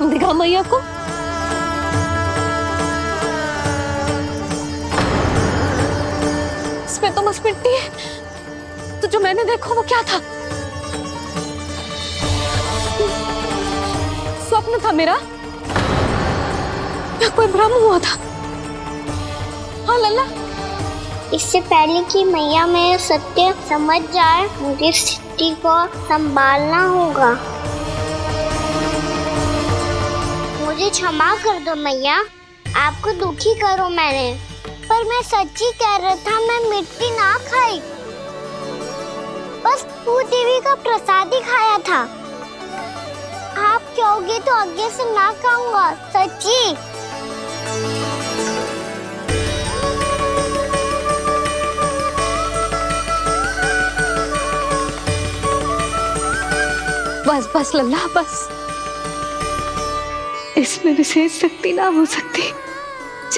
दिखा मैया को। इसमें तो बस मिट्टी है, तो जो मैंने देखा वो क्या था? स्वप्न था मेरा या कोई भ्रम हुआ था? हाँ लल्ला, इससे पहले कि मैया मेरे सत्य समझ जाए, मुझे स्थिति को संभालना होगा। मुझे क्षमा कर दो मैया, आपको दुखी करो मैंने, पर मैं सच्ची कह रहा था, मैं मिट्टी ना खाई, बस तू देवी का प्रसाद ही खाया था। आप कहोगे तो आगे से ना खाऊंगा, सच्ची। बस बस लल्ला, बस। इसमें विशेष शक्ति ना हो सकती।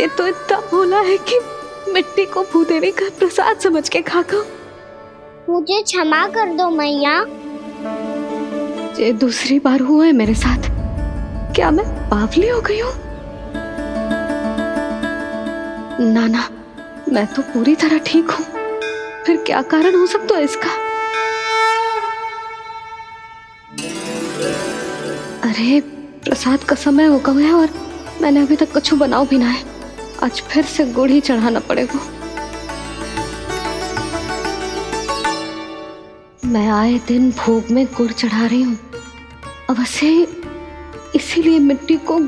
ये तो इतना भोला है कि मिट्टी को भूदेवी का प्रसाद समझ के खा गया। मुझे क्षमा कर दो मैया। ये दूसरी बार हुआ है मेरे साथ। क्या मैं बावली हो गई हूँ? ना, मैं तो पूरी तरह ठीक हूँ। फिर क्या कारण हो सकता है इसका? अरे प्रसाद का समय हो गया है और मैंने अभी तक कुछ बनाओ भी ना है। आज फिर से गुड़ ही चढ़ाना पड़ेगा। मैं आए दिन भोग में गुड़ चढ़ा रही हूँ, अवश्य इसीलिए मिट्टी को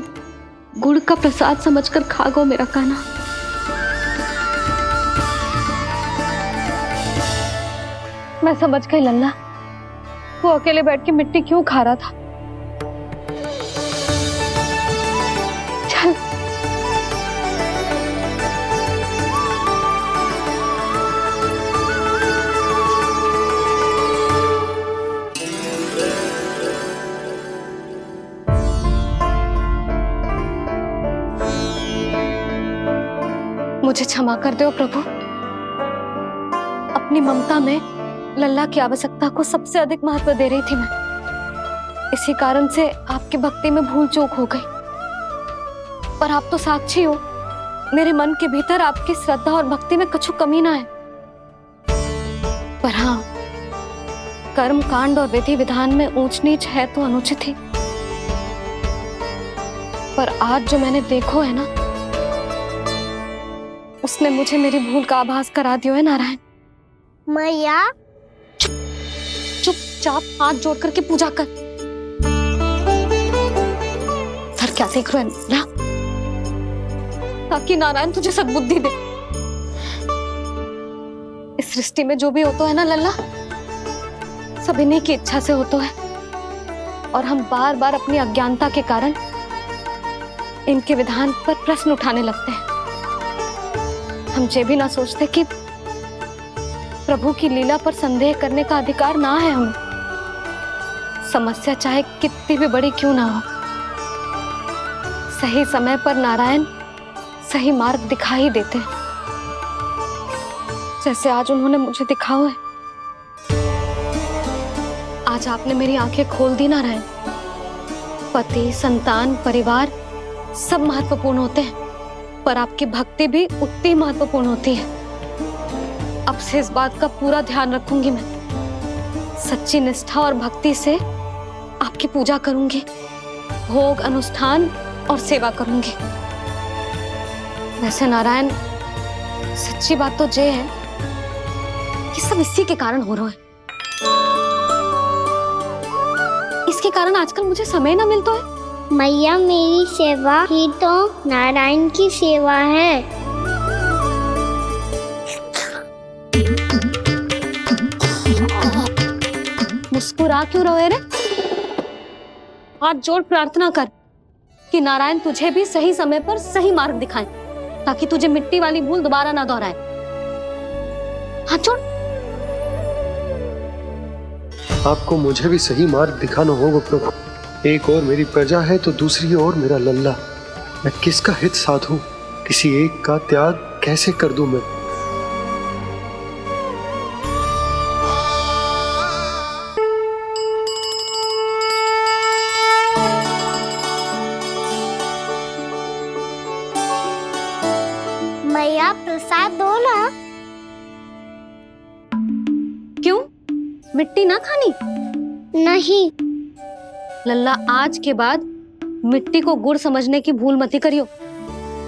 गुड़ का प्रसाद समझकर खा गो मेरा कान्हा। मैं समझ गई लल्ला, वो अकेले बैठ के मिट्टी क्यों खा रहा था। चल मुझे क्षमा कर दो प्रभु। अपनी ममता में लल्ला की आवश्यकता को सबसे अधिक महत्व दे रही थी मैं। इसी कारण से आपकी भक्ति में भूल चूक हो गई। पर आप तो साक्षी हो, मेरे मन के भीतर आपकी श्रद्धा और भक्ति में कुछ कमी ना है। पर हाँ, कर्म कांड और विधि विधान में ऊंच नीच है तो अनुचित ही। पर आज जो मैंने देखो है ना, उसने मुझे मेरी भूल का आभास करा दियो है नारायण। मैया चुपचाप हाथ जोड़ करके पूजा कर। सर क्या देख रहे हैं ना, ताकि नारायण तुझे सद्बुद्धि दे। इस सृष्टि में जो भी होता है ना लल्ला, सब इन्हीं की इच्छा से होता है, और हम बार बार अपनी अज्ञानता के कारण इनके विधान पर प्रश्न उठाने लगते हैं। हम ये भी ना सोचते कि प्रभु की लीला पर संदेह करने का अधिकार ना है हमें, समस्या चाहे कितनी भी बड़ी क्यों ना हो। सही समय पर नारायण सही मार्ग दिखा ही देते हैं, जैसे आज उन्होंने मुझे दिखाओ है। आज आपने मेरी आंखें खोल दी नारायण। पति, संतान, परिवार सब महत्वपूर्ण होते हैं, पर आपकी भक्ति भी उतनी महत्वपूर्ण होती है। अब से इस बात का पूरा ध्यान रखूंगी मैं। सच्ची निष्ठा और भक्ति से आपकी पूजा करूंगी, भोग, अनुष्ठान और सेवा करूंगी। वैसे नारायण, सच्ची बात तो ये है कि सब इसी के कारण हो रहा है। इसके कारण आजकल मुझे समय ना मिलता है। मैया, मेरी सेवा ही तो नारायण की सेवा है। मुस्कुरा क्यों रहे रे? हाथ जोड़ प्रार्थना कर कि नारायण तुझे भी सही समय पर सही मार्ग दिखाएं, ताकि तुझे मिट्टी वाली भूल दोबारा ना दोहराए। हाथ जोड़। आपको मुझे भी सही मार्ग दिखाना होगा प्रभु। एक और मेरी प्रजा है तो दूसरी ओर मेरा लल्ला। मैं किसका हित साधूं, किसी एक का त्याग कैसे कर दूं मैं। मैया, प्रसाद दो ना। क्यों? मिट्टी ना खानी? नहीं। लल्ला, आज के बाद मिट्टी को गुड़ समझने की भूल मत करियो,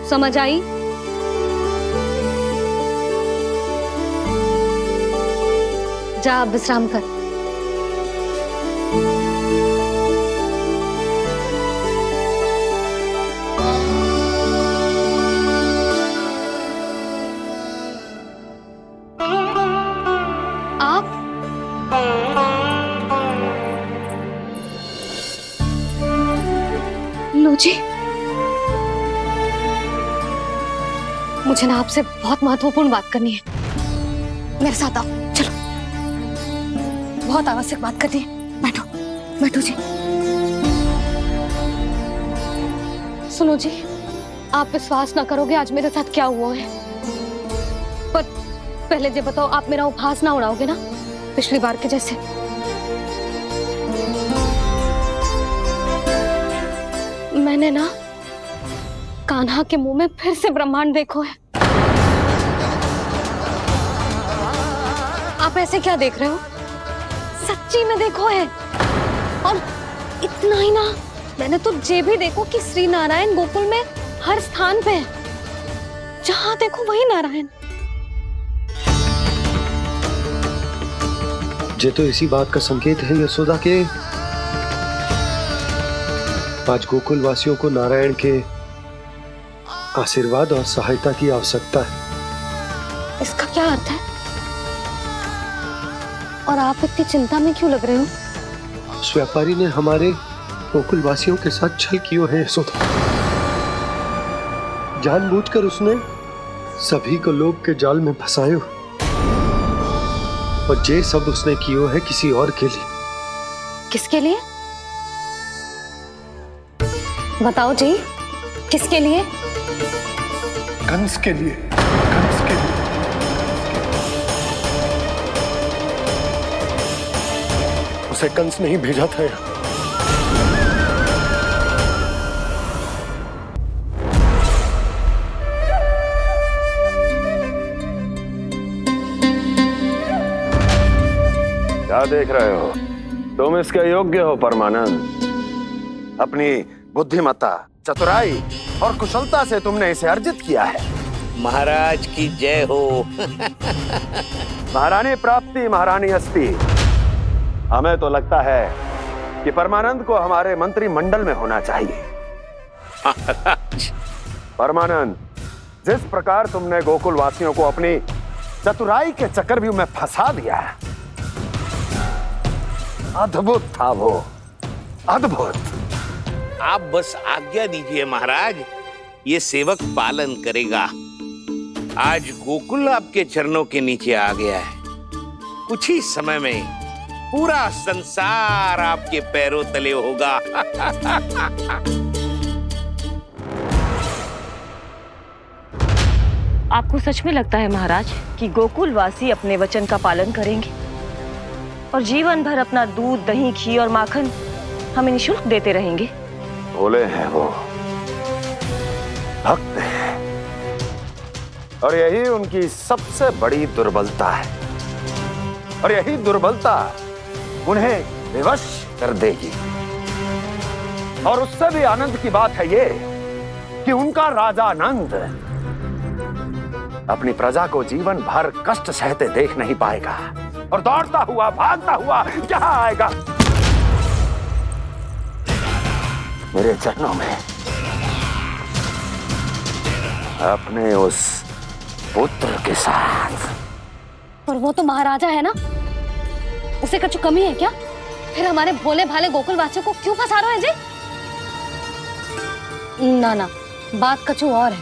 समझ आई? जा विश्राम कर। आप लो जी, मुझे ना आपसे बहुत महत्वपूर्ण बात करनी है। मेरे साथ आओ, चलो। बहुत आवश्यक बात करनी है। बैठो, बैठो जी। सुनो जी, आप विश्वास ना करोगे आज मेरे साथ क्या हुआ है। पर पहले ये बताओ, आप मेरा उपहास ना उड़ाओगे ना, पिछली बार के जैसे? मैंने ना कान्हा के मुंह में फिर से ब्रह्मांड देखो है। आप ऐसे क्या देख रहे हो? सच्ची में देखो है। और इतना ही ना, मैंने तो ये भी देखो कि श्री नारायण गोकुल में हर स्थान पे है, जहां देखो वही नारायण। ये तो इसी बात का संकेत है यशोदा के आज गोकुल वासियों को नारायण के आशीर्वाद और सहायता की आवश्यकता है। इसका क्या अर्थ है? और आप इतनी चिंता में क्यों लग रहे हो? उस व्यापारी ने हमारे गोकुल वासियों के साथ छल किया है यशोदा। जानबूझकर उसने सभी को लोभ के जाल में फंसायो, और ये सब उसने किया है किसी और के लिए। किसके लिए? बताओ जी, किसके लिए? कंस के लिए। कंस के लिए। उसे कंस नहीं भेजा था यहाँ। क्या देख रहे हो? तुम इसके योग्य हो परमानंद। अपनी बुद्धिमत्ता चतुराई और कुशलता से तुमने इसे अर्जित किया है। महाराज की जय हो। महारानी प्राप्ति महारानी अस्ति। हमें तो लगता है कि परमानंद को हमारे मंत्रिमंडल में होना चाहिए। परमानंद, जिस प्रकार तुमने गोकुल वासियों को अपनी चतुराई के चक्रव्यूह में फंसा दिया है, अद्भुत था वो, अद्भुत। आप बस आज्ञा दीजिए महाराज, ये सेवक पालन करेगा। आज गोकुल आपके चरणों के नीचे आ गया है। कुछ ही समय में पूरा संसार आपके पैरों तले होगा। आपको सच में लगता है महाराज कि गोकुल वासी अपने वचन का पालन करेंगे और जीवन भर अपना दूध, दही, घी और माखन हमें निःशुल्क देते रहेंगे? भोले हैं वो, भक्त हैं, और यही उनकी सबसे बड़ी दुर्बलता है। और यही दुर्बलता उन्हें विवश कर देगी। और उससे भी आनंद की बात है ये कि उनका राजा नंद अपनी प्रजा को जीवन भर कष्ट सहते देख नहीं पाएगा और दौड़ता हुआ, भागता हुआ यहाँ आएगा मेरे चरणों में, अपने उस पुत्र के साथ। पर वो तो महाराजा है ना, उसे कुछ कमी है क्या? फिर हमारे भोले भाले गोकुल वासियों को क्यों फंसा रहे हैं जी? ना ना, बात कुछ और है।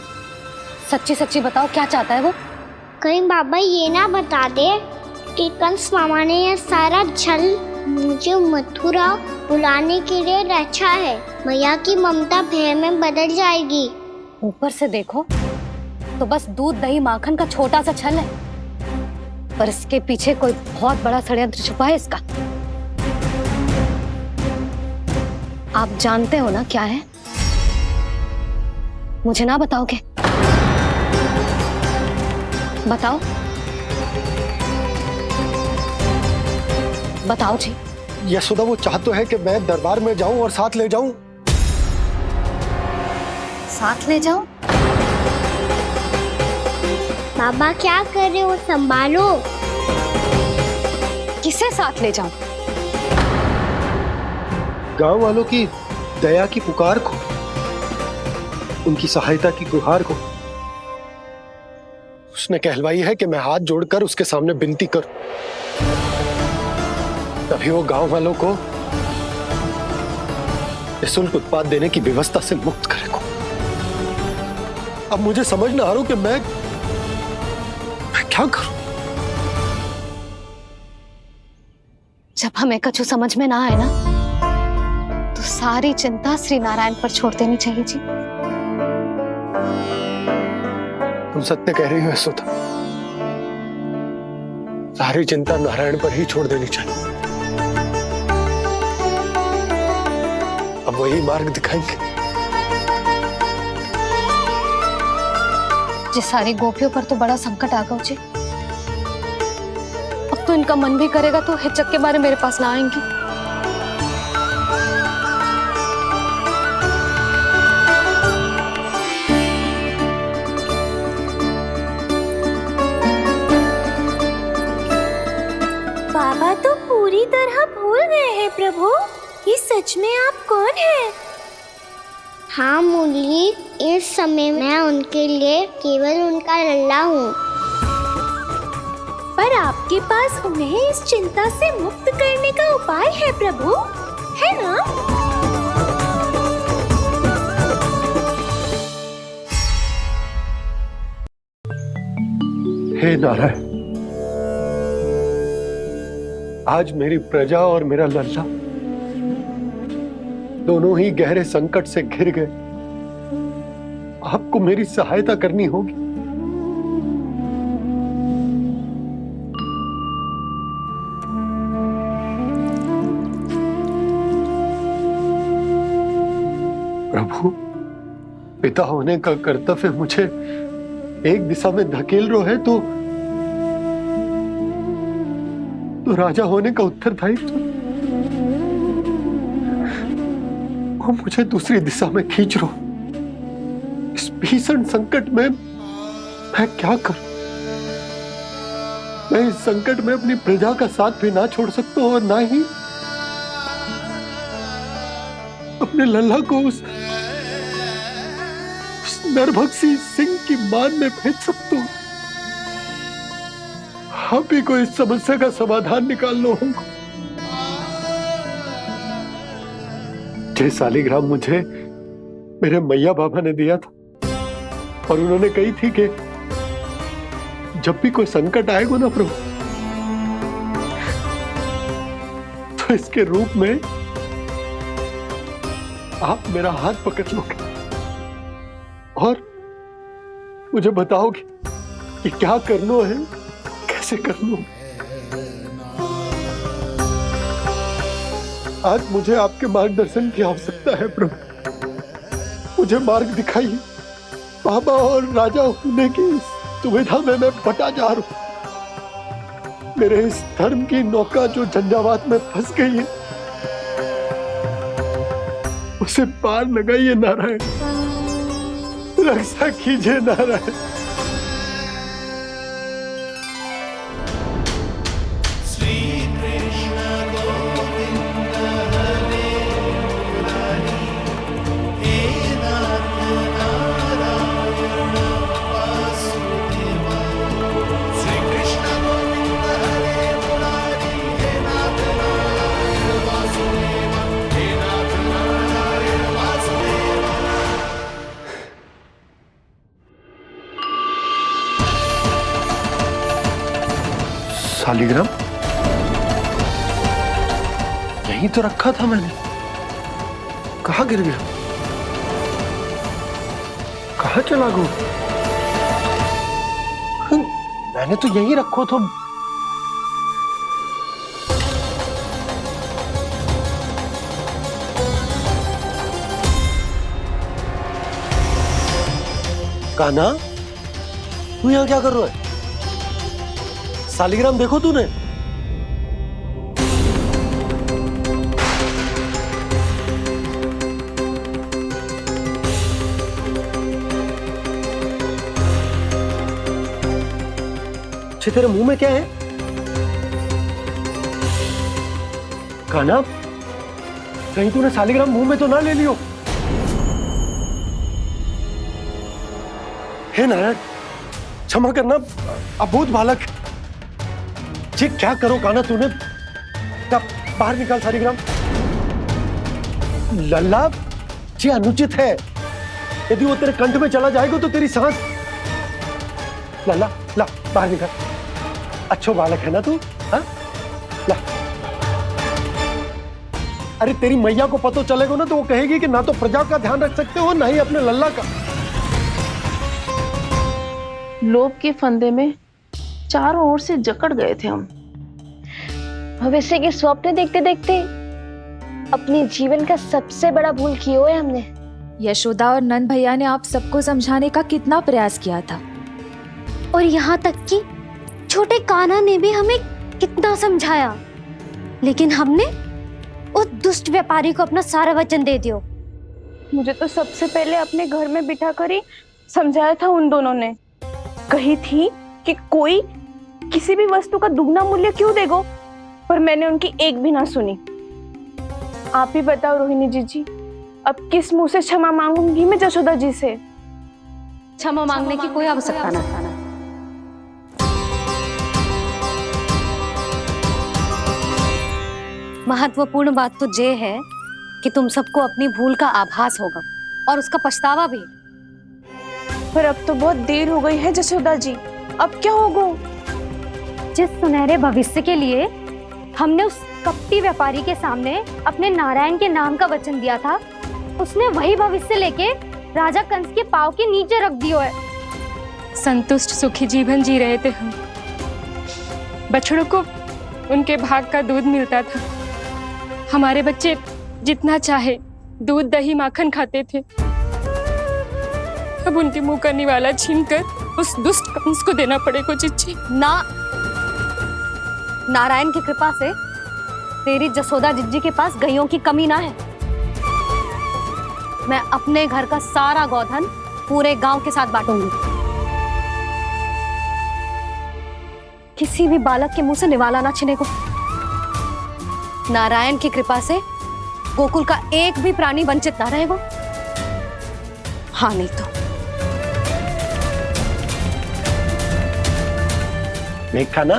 सच्ची सच्ची बताओ, क्या चाहता है वो? कहीं बाबा ये ना बता दे कि कंस मामा ने यह सारा छल मुझे मथुरा बुलाने के लिए रचा है। मैया की ममता भय में बदल जाएगी। ऊपर से देखो तो बस दूध, दही, माखन का छोटा सा छल है, पर इसके पीछे कोई बहुत बड़ा षड्यंत्र छुपा है इसका। आप जानते हो ना क्या है? मुझे ना बताओगे? बताओ बताओ जी। यशोदा, वो चाह तो है कि मैं दरबार में जाऊं और साथ ले जाऊं। साथ ले जाऊं? बाबा क्या कर रहे हो, संभालो। किसे साथ ले जाऊं? गांव वालों की दया की पुकार को, उनकी सहायता की गुहार को। उसने कहलवाई है कि मैं हाथ जोड़कर उसके सामने विनती करूं, तभी वो गांव वालों को निःशुल्क उत्पाद देने की व्यवस्था से मुक्त करेगा। अब मुझे समझ ना आ रहा कि मैं क्या करूं। जब हमें कछु समझ में ना आए ना, तो सारी चिंता श्री नारायण पर छोड़ देनी चाहिए जी। तुम सत्य कह रही हो यशोदा, सारी चिंता नारायण पर ही छोड़ देनी चाहिए। अब वही मार्ग दिखाएंगे। जिस सारी गोपियों पर तो बड़ा संकट आ गया जी। अब तो इनका मन भी करेगा तो हिचक के बारे मेरे पास ना आएंगी। बाबा तो पूरी तरह भूल गए हैं प्रभु, ये सच में आप कौन हैं? हाँ मुरली, इस समय मैं उनके लिए केवल उनका लल्ला हूँ। पर आपके पास उन्हें इस चिंता से मुक्त करने का उपाय है प्रभु, है ना? हे नारायण, आज मेरी प्रजा और मेरा लल्ला दोनों ही गहरे संकट से घिर गए। आपको मेरी सहायता करनी होगी। प्रभु, पिता होने का कर्तव्य मुझे एक दिशा में धकेल रहा है तो राजा होने का उत्तरदायित्व वो मुझे दूसरी दिशा में खींच रहा। इस भीषण संकट में मैं क्या करूं? मैं इस संकट में अपनी प्रजा का साथ भी ना छोड़ सकता हूं और ना ही अपने लल्ला को उस नरभक्षी सिंह की मान में भेज सकता हूं। आप ही को इस समस्या का समाधान निकालना होगा। जय सालिग्राम मुझे मेरे मैया बाबा ने दिया था और उन्होंने कही थी कि जब भी कोई संकट आएगा ना प्रभु, तो इसके रूप में आप मेरा हाथ पकड़ लोगे और मुझे बताओगे कि क्या करना है, कैसे करना है। आज मुझे आपके मार्गदर्शन की आवश्यकता है प्रभु। मुझे मार्ग दिखाइए। बाबा और राजा होने की इस दुविधा में मैं बटा जा रहा हूं। मेरे इस धर्म की नौका जो झंझावात में फंस गई है, उसे पार लगाइए नारायण, रक्षा कीजिए नारायण। सालिग्राम यहीं तो रखा था मैंने, कहाँ गिर गया, कहाँ चला गया? मैंने तो यहीं रखो तो। कान्हा, तू यहाँ क्या कर रहा है? सालिग्राम देखो तूने? अच्छे, तेरे मुंह में क्या है? कान्हा, कहीं तूने सालिग्राम मुंह में तो ना ले लियो? हे नारायण, क्षमा करना, अबोध बालक। जी क्या करो कान्हा तूने? बाहर निकाल सालिग्राम। लल्ला, जी अनुचित है। यदि वो तेरे कंठ में चला जाएगा तो तेरी सांस। लल्ला, ला बाहर निकाल। अच्छो बालक है ना तू? हाँ, ला। अरे तेरी मैया को पता चलेगा ना तो वो कहेगी कि ना तो प्रजा का ध्यान रख सकते हो, ना ही अपने लल्ला का। लोभ के फंदे में चारों ओर से जकड़ गए थे हम। भविष्य के स्वप्न देखते देखते अपने जीवन का सबसे बड़ा भूल किया है हमने। यशोदा और नंद भैया ने आप सबको समझाने का कितना प्रयास किया था, और यहाँ तक कि छोटे कान्हा ने भी हमें कितना समझाया, लेकिन हमने उस दुष्ट व्यापारी को अपना सारा वचन दे दिया। मुझे तो सबसे पहले अपने घर में बिठा कर ही समझाया था उन दोनों ने। कही थी कि कोई किसी भी वस्तु का दुगना मूल्य क्यों देगा, पर मैंने उनकी एक भी ना सुनी। आप ही बताओ रोहिणी जी, अब किस मुंह से क्षमा मांगूंगी मैं जशोदा जी से? क्षमा मांगने की कोई आवश्यकता ना। महत्वपूर्ण बात तो ये है कि तुम सबको अपनी भूल का आभास होगा और उसका पछतावा भी। पर अब तो बहुत देर हो गई है जशोदा जी, अब क्या होगा? जिस सुनहरे भविष्य के लिए हमने उस कपटी व्यापारी के सामने अपने नारायण के नाम का वचन दिया था, उसने वही भविष्य लेके राजा कंस के पांव के नीचे रख दिया है। संतुष्ट सुखी जीवन जी रहे थे हम। बछड़ों को उनके भाग का दूध मिलता था। हमारे बच्चे जितना चाहे दूध दही माखन खाते थे। अब उनके मुंह का निवाला छीनकर उस दुष्ट कंस को देना पड़ेगा चिच्ची। ना, नारायण की कृपा से तेरी जसोदा जिज्जी के पास गैयों की कमी ना है। मैं अपने घर का सारा गोधन पूरे गांव के साथ बांटूंगी। किसी भी बालक के मुंह से निवाला ना छिने को। नारायण की कृपा से गोकुल का एक भी प्राणी वंचित ना रहेगा। हाँ नहीं तो मेघ कान्हा,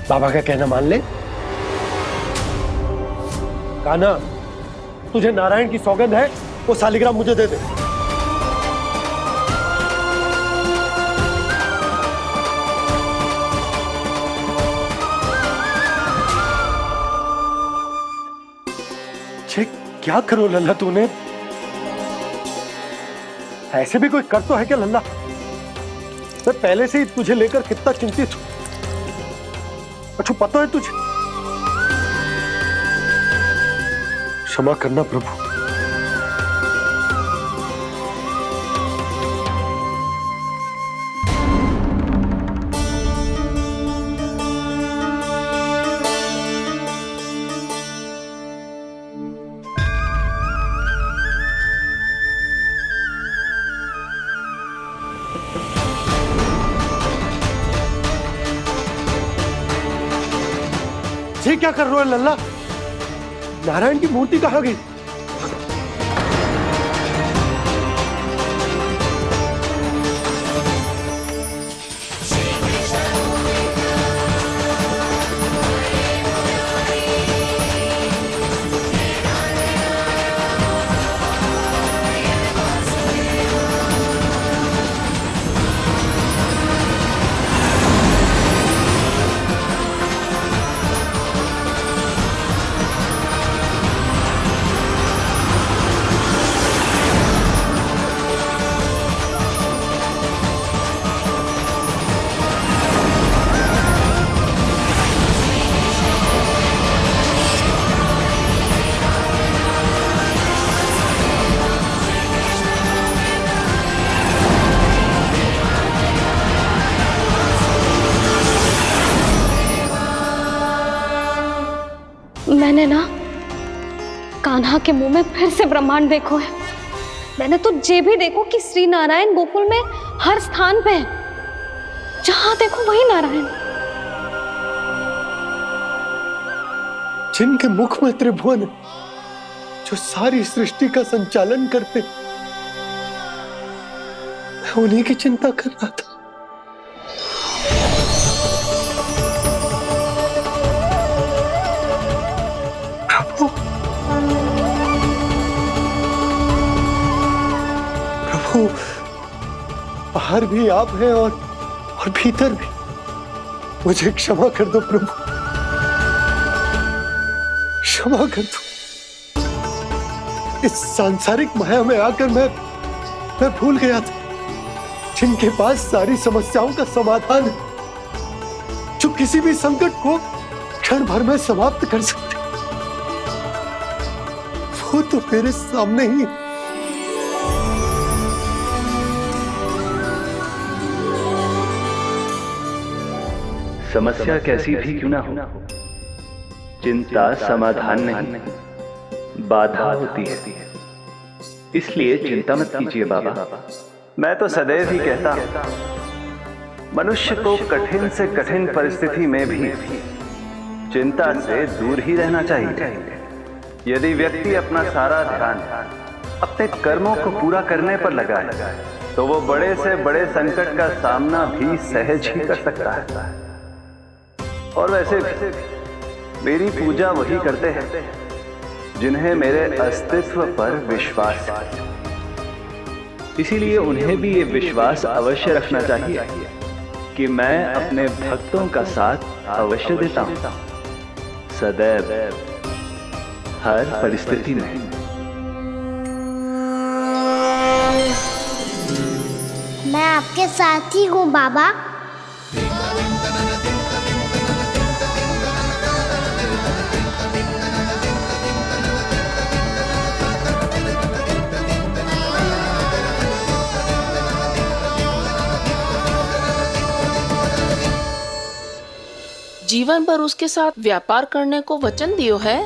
बाबा का कहना मान ले। कान्हा, तुझे नारायण की सौगंध है, वो शालिग्राम मुझे दे दे। क्या करो लल्ला तूने? ऐसे भी कोई कर तो है क्या लल्ला? मैं पहले से ही तुझे लेकर कितना चिंतित हूं। अच्छा पता है तुझे? क्षमा करना प्रभु। ये क्या कर रहे हो लल्ला? नारायण की मूर्ति कहाँ गई? मैंने ना कान्हा के मुंह में फिर से ब्रह्मांड देखो है। मैंने तो ये भी देखो कि श्री नारायण गोकुल में हर स्थान पे है। जहां देखो वही नारायण। जिनके मुख में त्रिभुवन है, जो सारी सृष्टि का संचालन करते, मैं उन्हीं की चिंता कर रहा था। प्रभु, बाहर भी आप हैं और भीतर भी। मुझे क्षमा कर दो प्रभु, क्षमा कर दो। इस सांसारिक माया में आकर मैं भूल गया था जिनके पास सारी समस्याओं का समाधान है, जो किसी भी संकट को क्षण भर में समाप्त कर सकते, वो तो मेरे सामने ही। समस्या कैसी भी क्यों ना हो, चिंता समाधान नहीं, बाधा होती है। इसलिए चिंता मत कीजिए बाबा। मैं तो सदैव ही कहता हूं, मनुष्य को कठिन से कठिन परिस्थिति में भी चिंता से दूर ही रहना चाहिए। यदि व्यक्ति अपना सारा ध्यान अपने कर्मों को पूरा करने पर लगाए, तो वो बड़े से बड़े संकट का सामना भी सहज ही कर सकता है। और वैसे भी मेरी पूजा वही करते हैं जिन्हें मेरे अस्तित्व पर विश्वास है। इसीलिए उन्हें भी ये विश्वास अवश्य रखना चाहिए कि मैं अपने भक्तों का साथ अवश्य देता हूं, सदैव, हर परिस्थिति में। मैं आपके साथ ही हूँ बाबा। जीवन भर उसके साथ व्यापार करने को वचन दियो है,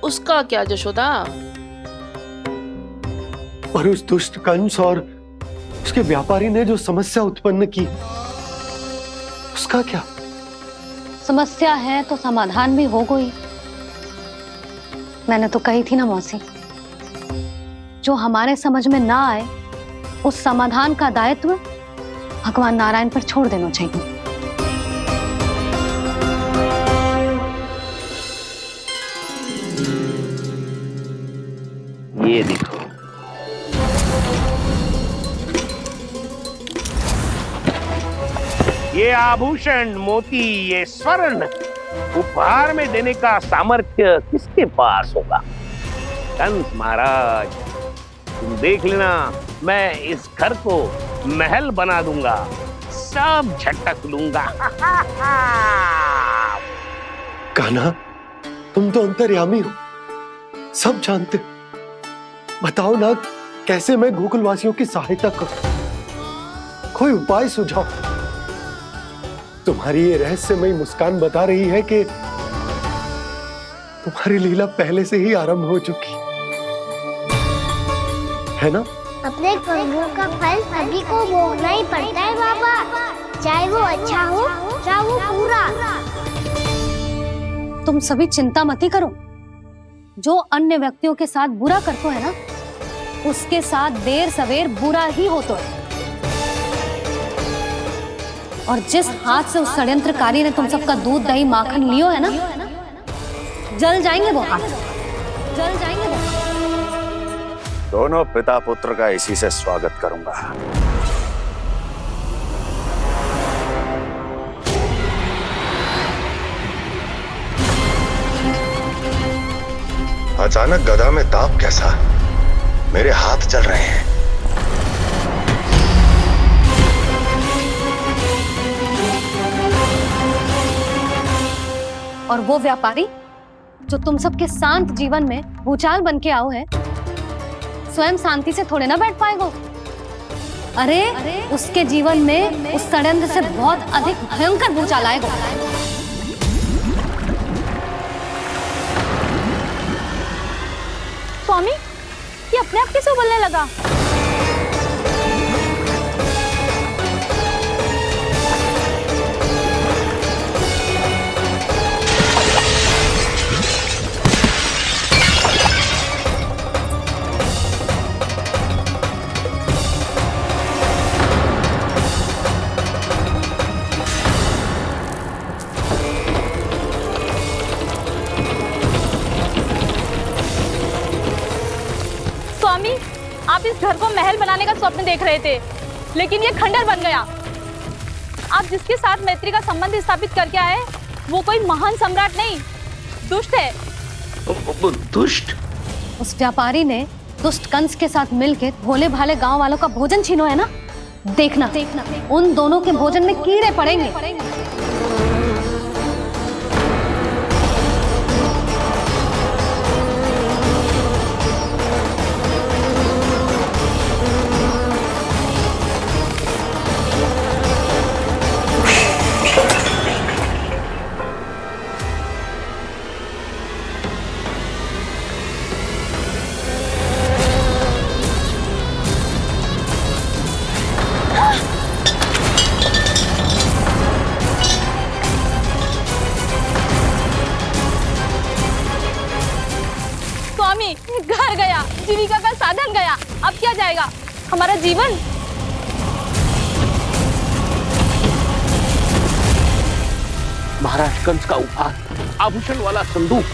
उसका क्या जशोदा? और उस दुष्ट कंस और उसके व्यापारी ने जो समस्या उत्पन्न की उसका क्या? समस्या है तो समाधान भी हो गई। मैंने तो कही थी ना मौसी, जो हमारे समझ में ना आए उस समाधान का दायित्व भगवान नारायण पर छोड़ देना चाहिए। ये देखो, ये आभूषण, मोती, ये स्वर्ण उपहार में देने का सामर्थ्य किसके पास होगा? कंस महाराज, तुम देख लेना, मैं इस घर को महल बना दूंगा, सब झटक लूंगा। कान्हा, तुम तो अंतर्यामी हो, सब जानते हो। बताओ ना, कैसे मैं गोकुलवासियों की सहायता करूं? कोई उपाय सुझाओ। तुम्हारी ये रहस्यमयी मुस्कान बता रही है कि तुम्हारी लीला पहले से ही आरंभ हो चुकी है ना? अपने कर्मों का फल सभी को भोगना ही पड़ता है बाबा, चाहे वो अच्छा हो चाहे वो बुरा। तुम सभी चिंता मत ही करो। जो अन्य व्यक्तियों के साथ बुरा करते है ना, उसके साथ देर सवेर बुरा ही होता है। और जिस हाथ से उस षड्यंत्रकारी ने तुम सबका दूध दही माखन लियो है ना, जल जाएंगे वो हाथ, जल जाएंगे वो हाथ। दोनों पिता पुत्र का इसी से स्वागत करूंगा। अचानक गदा में ताप कैसा? मेरे हाथ चल रहे हैं। और वो व्यापारी जो तुम सबके शांत जीवन में भूचाल बन के आओ है, स्वयं शांति से थोड़े ना बैठ पाएगा। अरे उसके जीवन में उस षड्यंत्र से बहुत अधिक भयंकर भूचाल आएगा। स्वामी, ये अपने आप कैसे बोलने लगा? स्वामी, आप इस घर को महल बनाने का स्वप्न देख रहे थे, लेकिन ये खंडर बन गया। आप जिसके साथ मैत्री का संबंध स्थापित करके आए, वो कोई महान सम्राट नहीं, दुष्ट है। दुष्ट? उस व्यापारी ने दुष्ट कंस के साथ मिलकर भोले भाले गांव वालों का भोजन छीनो है ना, देखना उन दोनों के भोजन में कीड़े पड़ेंगे। घर गया, जीविका का साधन गया, अब क्या जाएगा हमारा जीवन? महाराज कंस का उपहार, आभूषण वाला संदूक।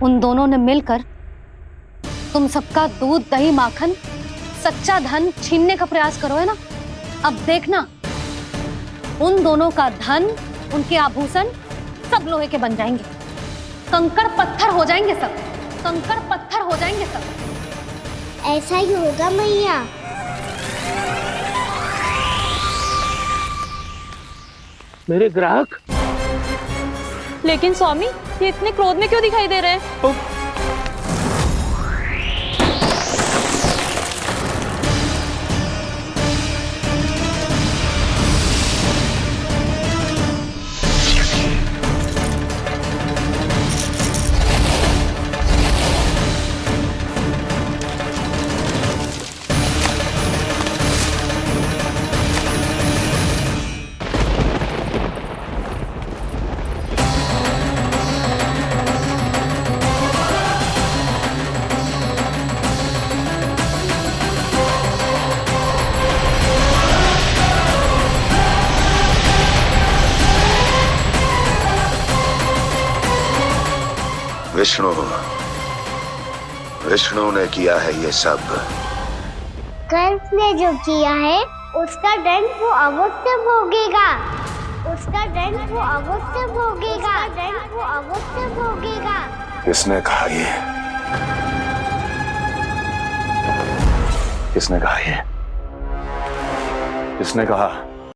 उन दोनों ने मिलकर तुम सबका दूध दही माखन सच्चा धन छीनने का प्रयास करो है ना। अब देखना उन दोनों का धन, उनके आभूषण सब लोहे के बन जाएंगे, कंकड़ पत्थर हो जाएंगे सब, कंकड़ पत्थर हो जाएंगे सब। ऐसा ही होगा मैया। मेरे ग्राहक? लेकिन स्वामी, ये इतने क्रोध में क्यों दिखाई दे रहे हैं? विष्णु विष्णु ने किया है ये सब। कंस ने जो किया है उसका दंड वो अवश्य भोगेगा। उसका दंड वो अवश्य भोगेगा। दंड वो अवश्य भोगेगा। किसने कहा ये? किसने कहा ये? किसने कहा